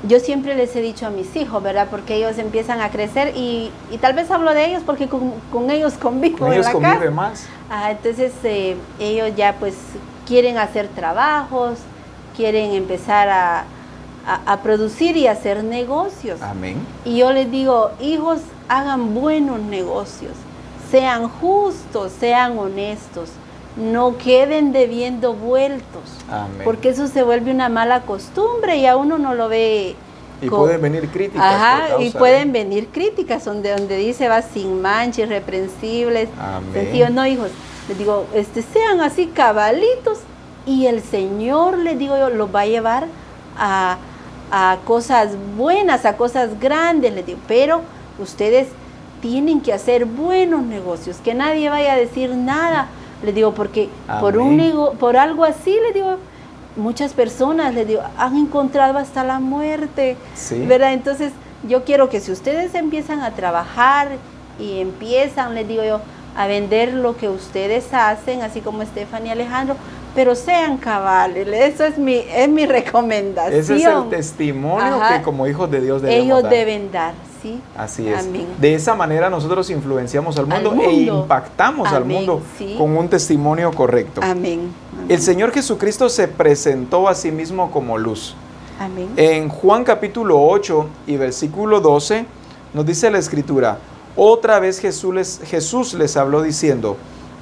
yo siempre les he dicho a mis hijos, ¿verdad? Porque ellos empiezan a crecer y tal vez hablo de ellos porque con ellos convivo con ellos en la convive casa. Más. Entonces ellos ya pues quieren hacer trabajos, quieren empezar a producir y hacer negocios. Amén. Y yo les digo, hijos, hagan buenos negocios. Sean justos, sean honestos, no queden debiendo vueltos. Amén. Porque eso se vuelve una mala costumbre y a uno no lo ve. Y pueden venir críticas. Ajá, y pueden venir críticas donde dice va sin mancha, irreprensibles. Amén. Sencillo, no, hijos, les digo, sean así cabalitos y el Señor, les digo yo, los va a llevar a cosas buenas, a cosas grandes, les digo, pero ustedes tienen que hacer buenos negocios, que nadie vaya a decir nada, les digo, porque por algo así, les digo, muchas personas, les digo, han encontrado hasta la muerte, sí, ¿verdad? Entonces, yo quiero que si ustedes empiezan a trabajar y empiezan, les digo yo, a vender lo que ustedes hacen, así como Stephanie y Alejandro, pero sean cabales, eso es mi recomendación. Ese es el testimonio, ajá, que como hijos de Dios debemos dar. Deben dar. Sí. Así es. Amén. De esa manera nosotros influenciamos al mundo e impactamos, amén, al mundo, sí, con un testimonio correcto. Amén. Amén. El Señor Jesucristo se presentó a sí mismo como luz. Amén. En Juan capítulo 8 y versículo 12 nos dice la Escritura: Otra vez Jesús les habló diciendo: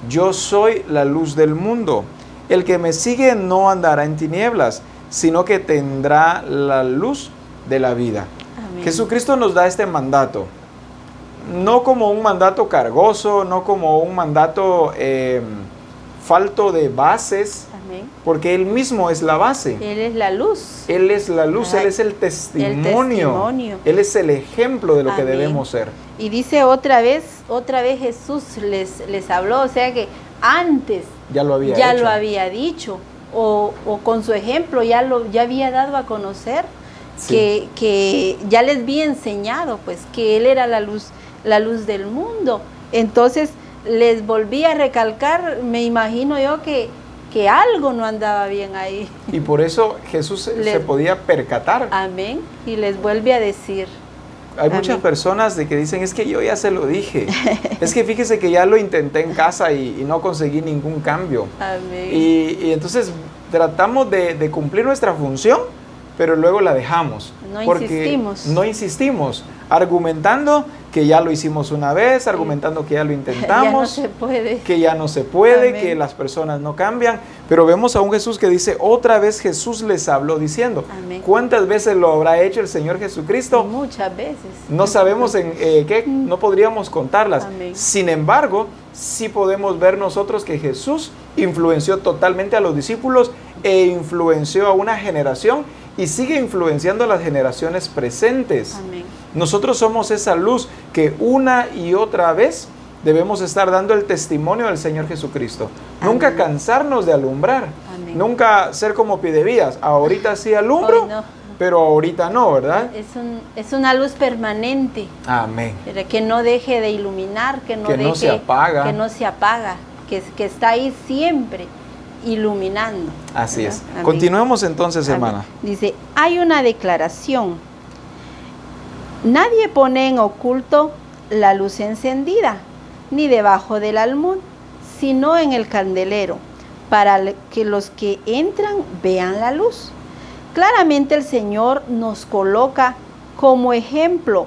yo soy la luz del mundo. El que me sigue no andará en tinieblas, sino que tendrá la luz de la vida. Amén. Jesucristo nos da este mandato, no como un mandato cargoso, no como un mandato falto de bases, Amén. porque Él mismo es la base. Él es la luz. Él es la luz, Él es el testimonio. Él es el ejemplo de lo que Amén. debemos ser. Y dice otra vez Jesús les habló, o sea que antes Ya lo había ya hecho. lo había dicho, o con su ejemplo ya había dado a conocer, Sí. que ya les había enseñado, pues, que Él era la luz del mundo. Entonces les volví a recalcar, me imagino yo que algo no andaba bien ahí. Y por eso Jesús se podía percatar. Amén. Y les vuelve a decir. Hay muchas Amén. personas de que dicen: es que yo ya se lo dije. Es que fíjese que ya lo intenté en casa y no conseguí ningún cambio. Amén. Y entonces tratamos de cumplir nuestra función, pero luego la dejamos. No insistimos, argumentando que ya lo hicimos una vez, argumentando que ya lo intentamos, Ya no se puede. que ya no se puede, Amén. que las personas no cambian. Pero vemos a un Jesús que dice: otra vez Jesús les habló diciendo. Amén. ¿Cuántas veces lo habrá hecho el Señor Jesucristo? Muchas veces. No sabemos en qué, no podríamos contarlas. Amén. Sin embargo, sí podemos ver nosotros que Jesús influenció totalmente a los discípulos e influenció a una generación y sigue influenciando a las generaciones presentes. Amén. Nosotros somos esa luz que una y otra vez debemos estar dando el testimonio del Señor Jesucristo. Amén. Nunca cansarnos de alumbrar. Amén. Nunca ser como Pidevías. Ahorita sí alumbro, Hoy no. pero ahorita no, ¿verdad? Es una luz permanente, Amén. pero que no deje de iluminar, que no se apaga. que no se apaga, que está ahí siempre iluminando. Así ¿verdad? es. Amén. Continuemos entonces, hermana. Amén. Dice, hay una declaración. Nadie pone en oculto la luz encendida, ni debajo del almud, sino en el candelero, para que los que entran vean la luz. Claramente el Señor nos coloca como ejemplo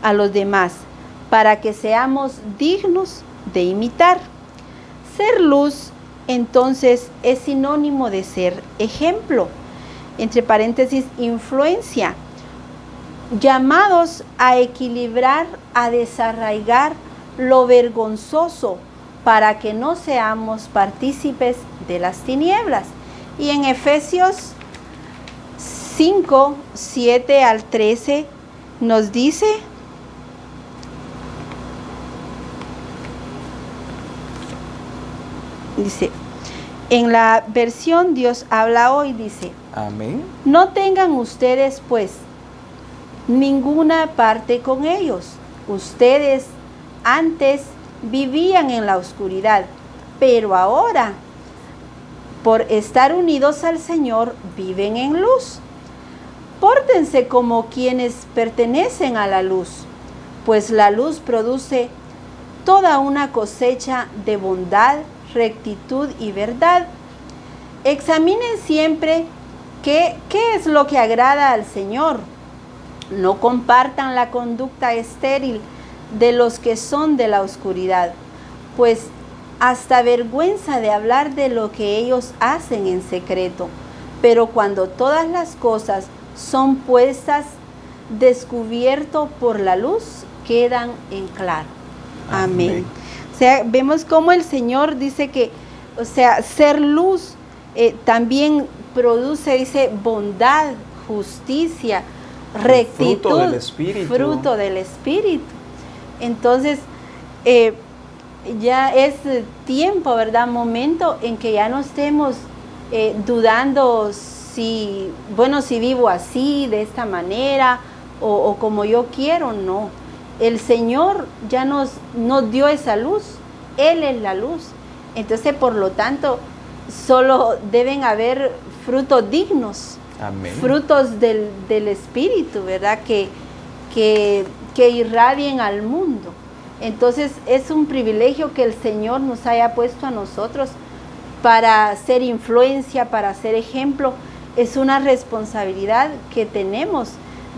a los demás, para que seamos dignos de imitar. Ser luz, entonces, es sinónimo de ser ejemplo. Entre paréntesis, influencia. Llamados a equilibrar, a desarraigar lo vergonzoso, para que no seamos partícipes de las tinieblas. Y en Efesios 5, 7 al 13 nos dice: en la versión Dios habla hoy, dice: Amén. no tengan ustedes pues ninguna parte con ellos. Ustedes antes vivían en la oscuridad, pero ahora, por estar unidos al Señor, viven en luz. Pórtense como quienes pertenecen a la luz, pues la luz produce toda una cosecha de bondad, rectitud y verdad. Examinen siempre qué es lo que agrada al Señor. No compartan la conducta estéril de los que son de la oscuridad, pues hasta vergüenza de hablar de lo que ellos hacen en secreto. Pero cuando todas las cosas son puestas descubierto por la luz, quedan en claro. Amén. Amén. O sea, vemos cómo el Señor dice que, o sea, ser luz también produce, dice, bondad, justicia, rectitud, fruto del Espíritu. Fruto del Espíritu. Entonces, ya es tiempo, ¿verdad? Momento en que ya no estemos dudando si vivo así, de esta manera, o como yo quiero. No. El Señor ya nos dio esa luz. Él es la luz. Entonces, por lo tanto, solo deben haber frutos dignos. Amén. Frutos del Espíritu, ¿verdad? Que irradien al mundo. Entonces, es un privilegio que el Señor nos haya puesto a nosotros para ser influencia, para ser ejemplo. Es una responsabilidad que tenemos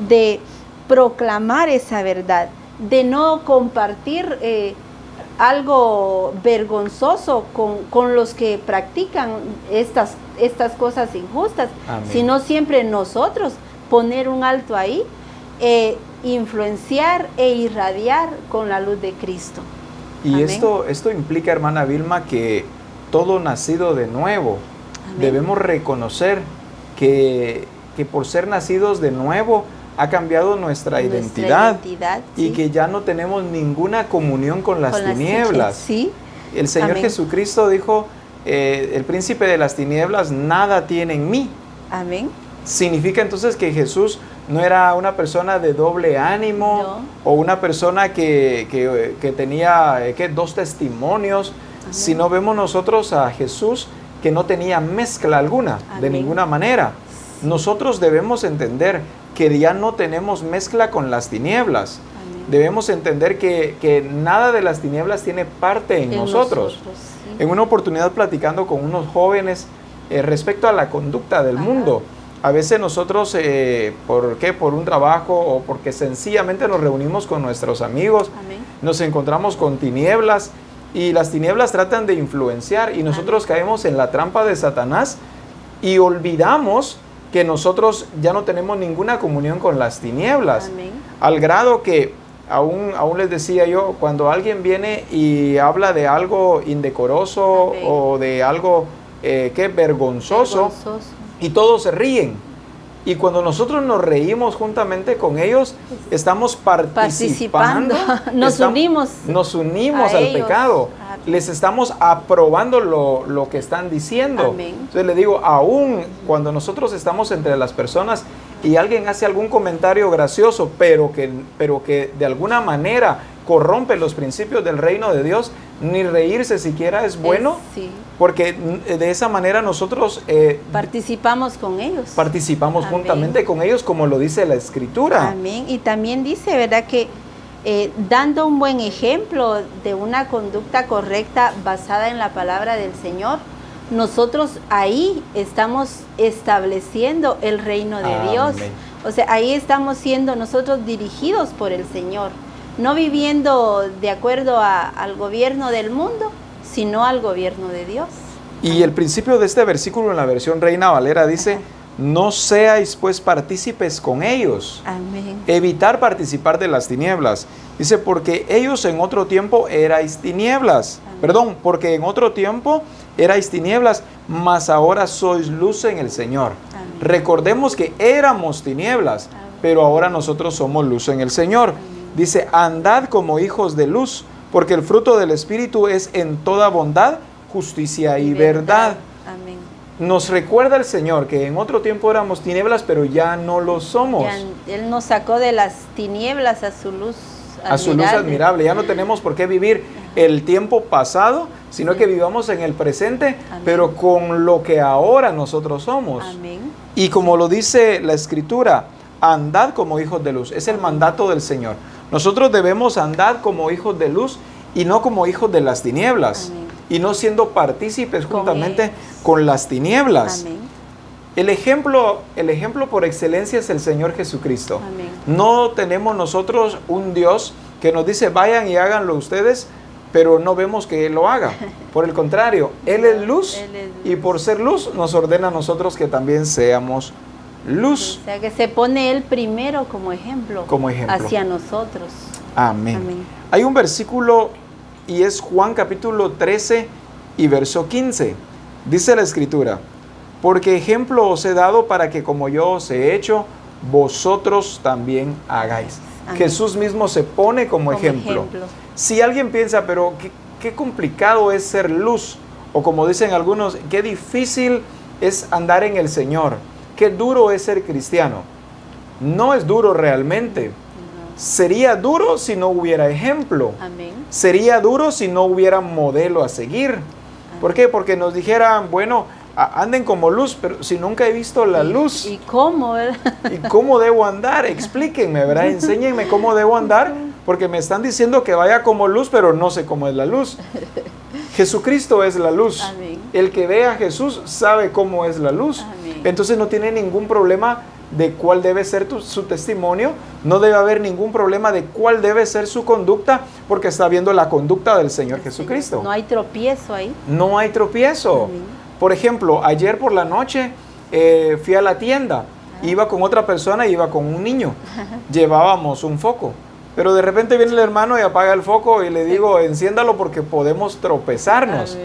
de proclamar esa verdad. de no compartir algo vergonzoso con los que practican estas cosas injustas, Amén. sino siempre nosotros poner un alto ahí, influenciar e irradiar con la luz de Cristo. Y Amén. esto implica, hermana Vilma, que todo nacido de nuevo, Amén. debemos reconocer que por ser nacidos de nuevo ha cambiado nuestra identidad y sí. que ya no tenemos ninguna comunión con las tinieblas. Sí. El Señor Amén. Jesucristo dijo, el príncipe de las tinieblas nada tiene en mí. Amén. Significa entonces que Jesús no era una persona de doble ánimo, No. o una persona que tenía dos testimonios, Amén. sino vemos nosotros a Jesús que no tenía mezcla alguna, de Amén. ninguna manera. Nosotros debemos entender que ya no tenemos mezcla con las tinieblas. Amén. Debemos entender que nada de las tinieblas tiene parte en nosotros. Sí. En una oportunidad platicando con unos jóvenes respecto a la conducta del Ajá. mundo, a veces nosotros, por un trabajo o porque sencillamente nos reunimos con nuestros amigos, Amén. nos encontramos con tinieblas y las tinieblas tratan de influenciar y nosotros caemos en la trampa de Satanás y olvidamos que nosotros ya no tenemos ninguna comunión con las tinieblas. Amén. Al grado que aún les decía yo, cuando alguien viene y habla de algo indecoroso Amén. o de algo vergonzoso, y todos se ríen. Y cuando nosotros nos reímos juntamente con ellos, estamos participando. Nos unimos Nos a al ellos. pecado. Les estamos aprobando lo que están diciendo. Amén. Entonces le digo, aún cuando nosotros estamos entre las personas y alguien hace algún comentario gracioso, pero que de alguna manera corrompe los principios del reino de Dios, ni reírse siquiera es bueno, Sí. porque de esa manera nosotros Participamos con ellos. participamos Amén. juntamente con ellos, como lo dice la Escritura. Amén. Y también dice, ¿verdad?, que dando un buen ejemplo de una conducta correcta basada en la palabra del Señor, nosotros ahí estamos estableciendo el reino de Amén. Dios. O sea, ahí estamos siendo nosotros dirigidos por el Señor, no viviendo de acuerdo al gobierno del mundo, sino al gobierno de Dios. Y el principio de este versículo en la versión Reina Valera dice, Ajá. no seáis pues partícipes con ellos. Amén. Evitar participar de las tinieblas. Dice, porque ellos en otro tiempo erais tinieblas. Amén. Perdón, porque en otro tiempo erais tinieblas, mas ahora sois luz en el Señor. Amén. Recordemos que éramos tinieblas, Amén. pero ahora nosotros somos luz en el Señor. Amén. Dice, andad como hijos de luz, porque el fruto del Espíritu es en toda bondad, justicia y verdad. Amén. Nos recuerda el Señor que en otro tiempo éramos tinieblas, pero ya no lo somos. Ya Él nos sacó de las tinieblas a su luz admirable. A su luz admirable. Ya no tenemos por qué vivir el tiempo pasado, sino Sí. que vivamos en el presente, Amén. pero con lo que ahora nosotros somos. Amén. Y como lo dice la Escritura, andad como hijos de luz. Es el mandato del Señor. Nosotros debemos andar como hijos de luz y no como hijos de las tinieblas. Amén. Y no siendo partícipes Con juntamente ellos. con las tinieblas. Amén. El ejemplo por excelencia es el Señor Jesucristo. Amén. No tenemos nosotros un Dios que nos dice vayan y háganlo ustedes, pero no vemos que Él lo haga. Por el contrario, Él es luz, Él es y luz. por ser luz nos ordena a nosotros que también seamos luz. O sea que se pone Él primero como ejemplo, Como ejemplo. hacia nosotros. Amén. Amén. Hay un versículo y es Juan capítulo 13 y verso 15. Dice la Escritura, porque ejemplo os he dado para que como yo os he hecho, vosotros también hagáis. Amén. Jesús mismo se pone como ejemplo. Si alguien piensa, pero qué complicado es ser luz, o como dicen algunos, qué difícil es andar en el Señor, qué duro es ser cristiano. No es duro realmente. Sería duro si no hubiera ejemplo. Amén. Sería duro si no hubiera modelo a seguir. ¿Por qué? Porque nos dijeran, bueno, anden como luz, pero si nunca he visto la luz. ¿Y cómo, verdad? ¿Y cómo debo andar? Explíquenme, ¿verdad? Enséñenme cómo debo andar, porque me están diciendo que vaya como luz, pero no sé cómo es la luz. Jesucristo es la luz. Amén. El que ve a Jesús sabe cómo es la luz. Amén. Entonces no tiene ningún problema de cuál debe ser su testimonio, no debe haber ningún problema de cuál debe ser su conducta, porque está viendo la conducta del Señor Jesucristo. No hay tropiezo ahí. No hay tropiezo. Amén. Por ejemplo, ayer por la noche fui a la tienda, iba con otra persona y iba con un niño, llevábamos un foco. Pero de repente viene el hermano y apaga el foco y le digo, enciéndalo porque podemos tropezarnos.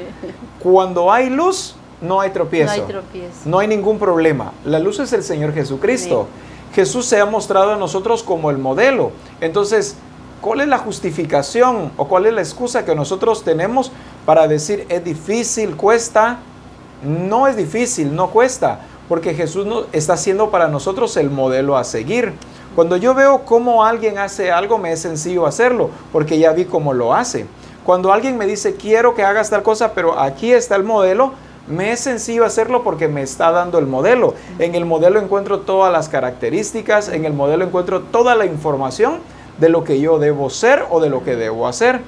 Cuando hay luz, no hay tropiezo. No hay tropiezo. No hay ningún problema. La luz es el Señor Jesucristo. Sí. Jesús se ha mostrado a nosotros como el modelo. Entonces, ¿cuál es la justificación o cuál es la excusa que nosotros tenemos para decir es difícil, cuesta? No es difícil, no cuesta, porque Jesús está siendo para nosotros el modelo a seguir. Cuando yo veo cómo alguien hace algo, me es sencillo hacerlo, porque ya vi cómo lo hace. Cuando alguien me dice, quiero que hagas tal cosa, pero aquí está el modelo, me es sencillo hacerlo porque me está dando el modelo. En el modelo encuentro todas las características, en el modelo encuentro toda la información de lo que yo debo ser o de lo que debo hacer.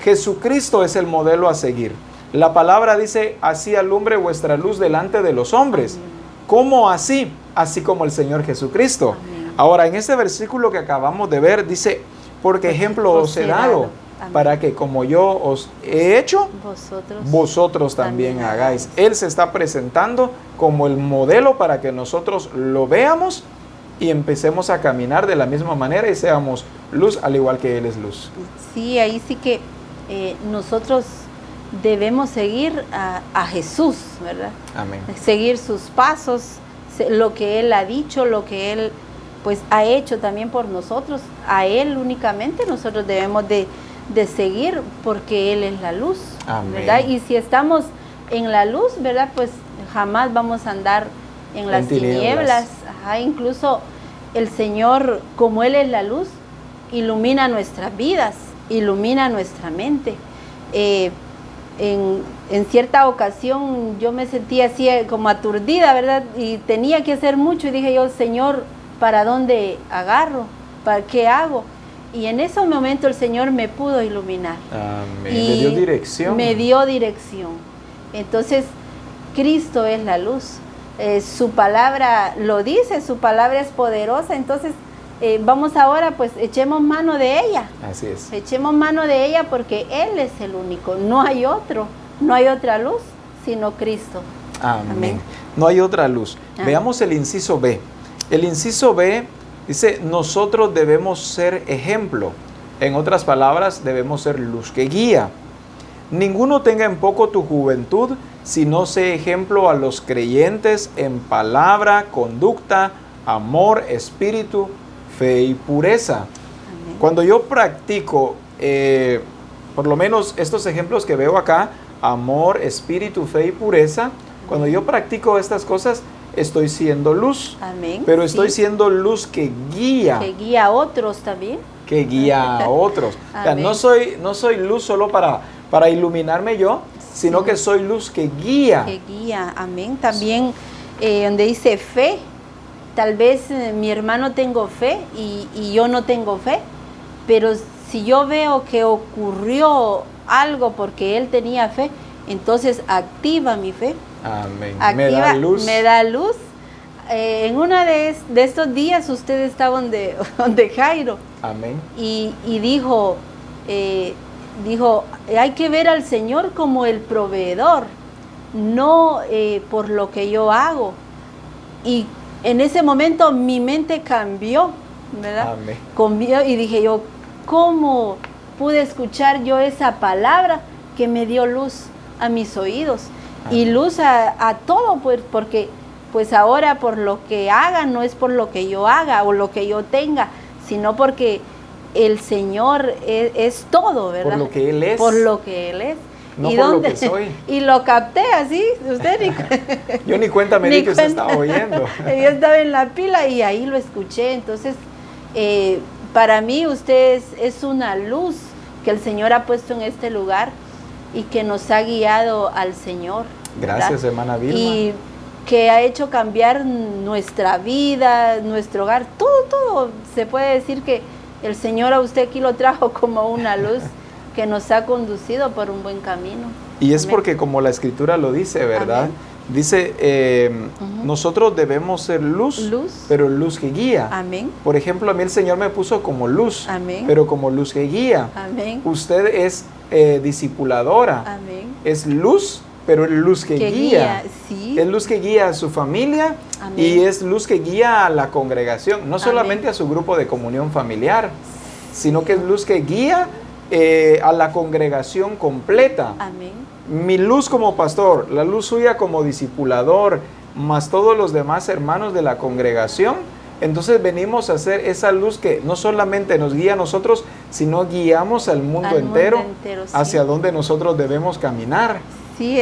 Jesucristo es el modelo a seguir. La palabra dice, así alumbre vuestra luz delante de los hombres. ¿Cómo así? Así como el Señor Jesucristo. Amén. Ahora, en este versículo que acabamos de ver, dice, porque ejemplo os he dado, para que como yo os he hecho, vosotros también hagáis. Él se está presentando como el modelo para que nosotros lo veamos y empecemos a caminar de la misma manera y seamos luz al igual que Él es luz. Sí, ahí sí que nosotros debemos seguir a Jesús, ¿verdad? Amén. Seguir sus pasos, lo que Él ha dicho, lo que Él pues ha hecho también por nosotros. A Él únicamente nosotros debemos de seguir porque Él es la luz. Amén. ¿Verdad? Y si estamos en la luz, ¿verdad? Pues jamás vamos a andar en las tinieblas. Ajá, incluso el Señor, como Él es la luz, ilumina nuestras vidas, ilumina nuestra mente. En cierta ocasión yo me sentía así como aturdida, ¿verdad? Y tenía que hacer mucho y dije yo, Señor, ¿para dónde agarro? ¿Para qué hago? Y en ese momento el Señor me pudo iluminar. Amén. Me dio dirección. Me dio dirección. Entonces, Cristo es la luz. Su palabra lo dice, su palabra es poderosa. Entonces, vamos ahora, pues, echemos mano de ella. Así es. Echemos mano de ella porque Él es el único. No hay otro. No hay otra luz sino Cristo. Amén. Amén. No hay otra luz. Veamos el inciso B. El inciso B dice, nosotros debemos ser ejemplo. En otras palabras, debemos ser luz que guía. Ninguno tenga en poco tu juventud, sino sé ejemplo a los creyentes en palabra, conducta, amor, espíritu, fe y pureza. Amén. Cuando yo practico, por lo menos estos ejemplos que veo acá, amor, espíritu, fe y pureza, cuando yo practico estas cosas, estoy siendo luz. Amén. Pero estoy siendo luz que guía. Que guía a otros también. Que guía a otros. O sea, no soy luz solo para iluminarme yo, sino que soy luz que guía. Que guía, amén. También donde dice fe, tal vez mi hermano tengo fe y yo no tengo fe, pero si yo veo que ocurrió algo porque él tenía fe, entonces activa mi fe. Amén. Activa, me da luz. En uno de estos días usted estaba donde Jairo. Amén. Y dijo, hay que ver al Señor como el proveedor, no por lo que yo hago. Y en ese momento mi mente cambió, ¿verdad? Amén. Cambió y dije yo, ¿cómo pude escuchar yo esa palabra que me dio luz a mis oídos? Amén. Y luz a todo, pues, porque pues ahora por lo que haga no es por lo que yo haga o lo que yo tenga, sino porque el Señor es todo, ¿verdad? Por lo que Él es. Por lo que Él es. No por lo que soy. Y lo capté así, usted yo ni cuenta me di que usted estaba oyendo. Yo estaba en la pila y ahí lo escuché. Entonces, para mí usted es una luz que el Señor ha puesto en este lugar y que nos ha guiado al Señor. Gracias, ¿verdad? hermana Vilma. Y que ha hecho cambiar nuestra vida, nuestro hogar, todo. Se puede decir que el Señor a usted aquí lo trajo como una luz que nos ha conducido por un buen camino. Y es porque como la Escritura lo dice, ¿verdad? Amén. Dice, nosotros debemos ser luz, pero luz que guía. Amén. Por ejemplo, a mí el Señor me puso como luz, Amén. pero como luz que guía. Amén. Usted es discipuladora. Amén. Es luz, pero es luz que guía. Sí. Es luz que guía a su familia. Amén. Y es luz que guía a la congregación. No solamente Amén. a su grupo de comunión familiar, sino que es luz que guía a la congregación completa. Amén. Mi luz como pastor, la luz suya como discipulador, más todos los demás hermanos de la congregación. Entonces venimos a hacer esa luz que no solamente nos guía a nosotros, sino guiamos al mundo entero sí. hacia donde nosotros debemos caminar. Sí,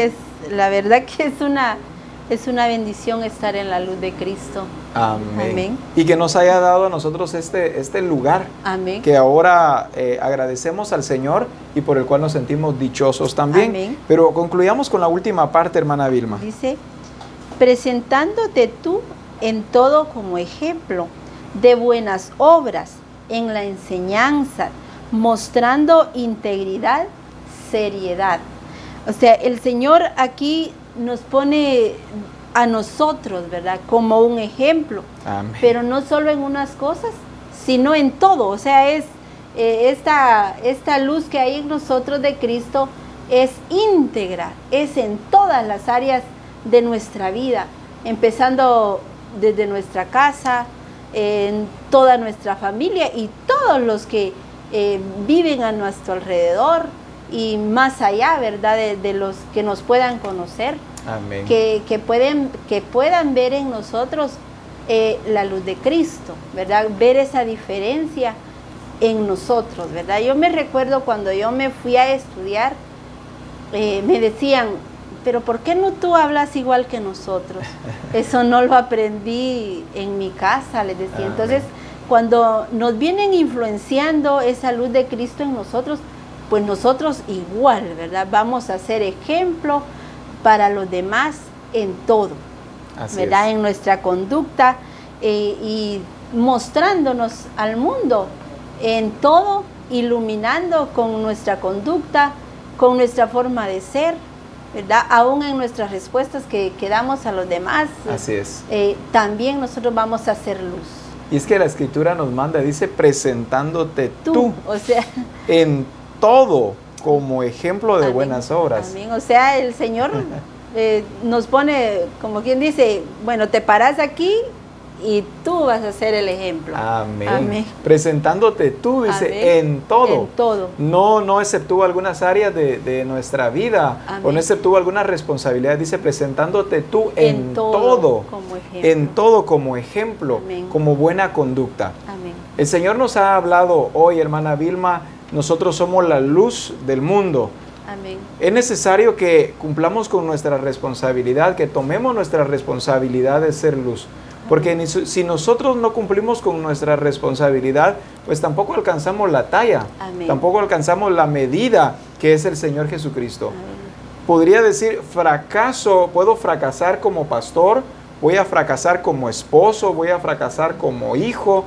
la verdad que es una bendición estar en la luz de Cristo. Amén. Amén. Y que nos haya dado a nosotros este lugar. Amén. Que ahora agradecemos al Señor y por el cual nos sentimos dichosos también. Amén. Pero concluyamos con la última parte, hermana Vilma. Dice, presentándote tú en todo como ejemplo de buenas obras, en la enseñanza, mostrando integridad, seriedad. O sea, el Señor aquí nos pone a nosotros, ¿verdad? Como un ejemplo. Amén. Pero no solo en unas cosas, sino en todo. O sea, es esta luz que hay en nosotros de Cristo es íntegra, es en todas las áreas de nuestra vida, empezando desde nuestra casa, en toda nuestra familia y todos los que viven a nuestro alrededor y más allá, ¿verdad? De los que nos puedan conocer. Amén. Que puedan ver en nosotros la luz de Cristo, ¿verdad? Ver esa diferencia en nosotros, ¿verdad? Yo me recuerdo cuando yo me fui a estudiar, me decían, pero ¿por qué no tú hablas igual que nosotros? Eso no lo aprendí en mi casa, les decía. Amén. Entonces, cuando nos vienen influenciando esa luz de Cristo en nosotros, pues nosotros igual, ¿verdad? Vamos a ser ejemplo para los demás en todo, Así ¿verdad? es. En nuestra conducta y mostrándonos al mundo en todo, iluminando con nuestra conducta, con nuestra forma de ser, ¿verdad? Aún en nuestras respuestas que damos a los demás. Así es. También nosotros vamos a hacer luz. Y es que la Escritura nos manda, dice, presentándote tú O sea, en todo como ejemplo de amén, buenas obras. Amén. O sea, el Señor nos pone, como quien dice, bueno, te paras aquí y tú vas a ser el ejemplo. Amén. Amén. Presentándote tú, dice, Amén. en todo. En todo. No exceptúa algunas áreas de nuestra vida. Amén. O no exceptúa algunas responsabilidades. Dice, presentándote tú en todo. Como ejemplo. En todo como ejemplo, Amén. como buena conducta. Amén. El Señor nos ha hablado hoy, hermana Vilma, nosotros somos la luz del mundo. Amén. Es necesario que cumplamos con nuestra responsabilidad, que tomemos nuestra responsabilidad de ser luz. Porque si nosotros no cumplimos con nuestra responsabilidad, pues tampoco alcanzamos la talla, Amén. tampoco alcanzamos la medida que es el Señor Jesucristo. Amén. Podría decir, puedo fracasar como pastor, voy a fracasar como esposo, voy a fracasar como hijo,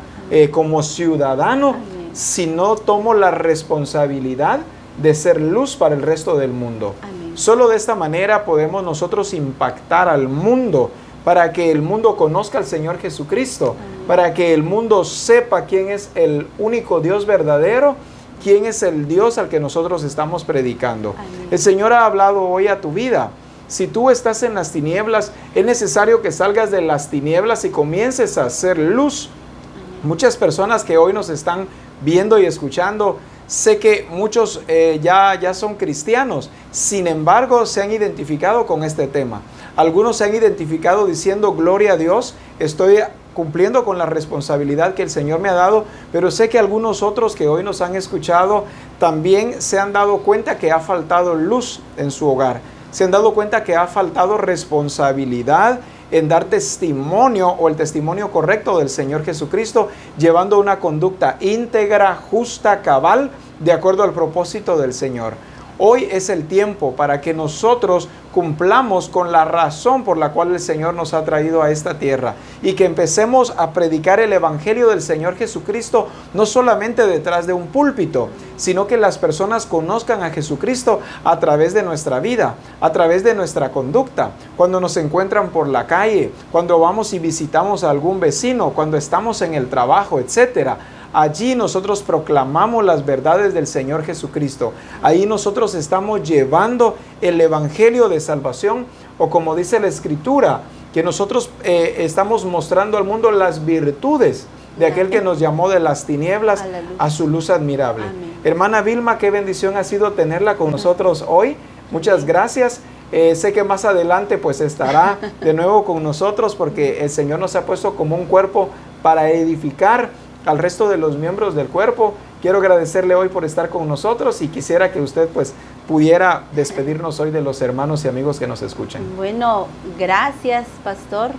como ciudadano, Amén. si no tomo la responsabilidad de ser luz para el resto del mundo. Amén. Solo de esta manera podemos nosotros impactar al mundo, para que el mundo conozca al Señor Jesucristo, Amén. para que el mundo sepa quién es el único Dios verdadero, quién es el Dios al que nosotros estamos predicando. Amén. El Señor ha hablado hoy a tu vida. Si tú estás en las tinieblas, es necesario que salgas de las tinieblas y comiences a hacer luz. Amén. Muchas personas que hoy nos están viendo y escuchando, sé que muchos ya son cristianos, sin embargo se han identificado con este tema. Algunos se han identificado diciendo, gloria a Dios, estoy cumpliendo con la responsabilidad que el Señor me ha dado, pero sé que algunos otros que hoy nos han escuchado también se han dado cuenta que ha faltado luz en su hogar, se han dado cuenta que ha faltado responsabilidad en dar testimonio o el testimonio correcto del Señor Jesucristo, llevando una conducta íntegra, justa, cabal, de acuerdo al propósito del Señor. Hoy es el tiempo para que nosotros cumplamos con la razón por la cual el Señor nos ha traído a esta tierra y que empecemos a predicar el Evangelio del Señor Jesucristo no solamente detrás de un púlpito, sino que las personas conozcan a Jesucristo a través de nuestra vida, a través de nuestra conducta, cuando nos encuentran por la calle, cuando vamos y visitamos a algún vecino, cuando estamos en el trabajo, etcétera. Allí nosotros proclamamos las verdades del Señor Jesucristo. Ahí nosotros estamos llevando el evangelio de salvación, o como dice la Escritura, que nosotros estamos mostrando al mundo las virtudes de aquel que nos llamó de las tinieblas a su luz admirable. Amén. Hermana Vilma, qué bendición ha sido tenerla con nosotros hoy. Muchas gracias. Sé que más adelante pues estará de nuevo con nosotros, porque el Señor nos ha puesto como un cuerpo para edificar al resto de los miembros del cuerpo. Quiero agradecerle hoy por estar con nosotros y quisiera que usted pues pudiera despedirnos hoy de los hermanos y amigos que nos escuchan. Bueno, gracias, pastor.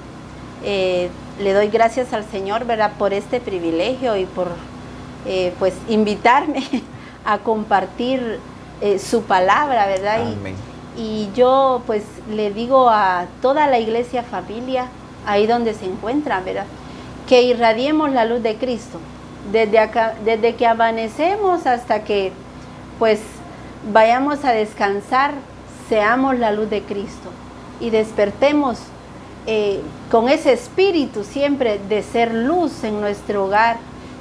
Le doy gracias al Señor, ¿verdad?, por este privilegio y por pues invitarme a compartir su palabra, ¿verdad? Amén. Y yo pues le digo a toda la iglesia familia, ahí donde se encuentran, ¿verdad?, que irradiemos la luz de Cristo, desde que amanecemos hasta que pues vayamos a descansar, seamos la luz de Cristo y despertemos con ese espíritu siempre de ser luz en nuestro hogar,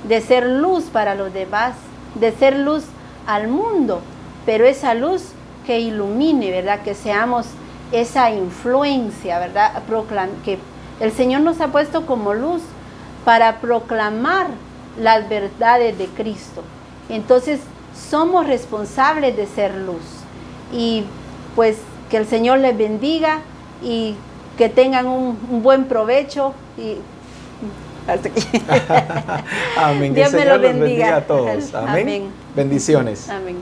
de ser luz para los demás, de ser luz al mundo, pero esa luz que ilumine, ¿verdad?, que seamos esa influencia, ¿verdad?, que el Señor nos ha puesto como luz para proclamar las verdades de Cristo. Entonces somos responsables de ser luz. Y pues que el Señor les bendiga y que tengan un buen provecho. Y hasta aquí. Amén. Dios Que el me lo Señor los bendiga bendiga a todos. Amén. Amén. Bendiciones. Amén.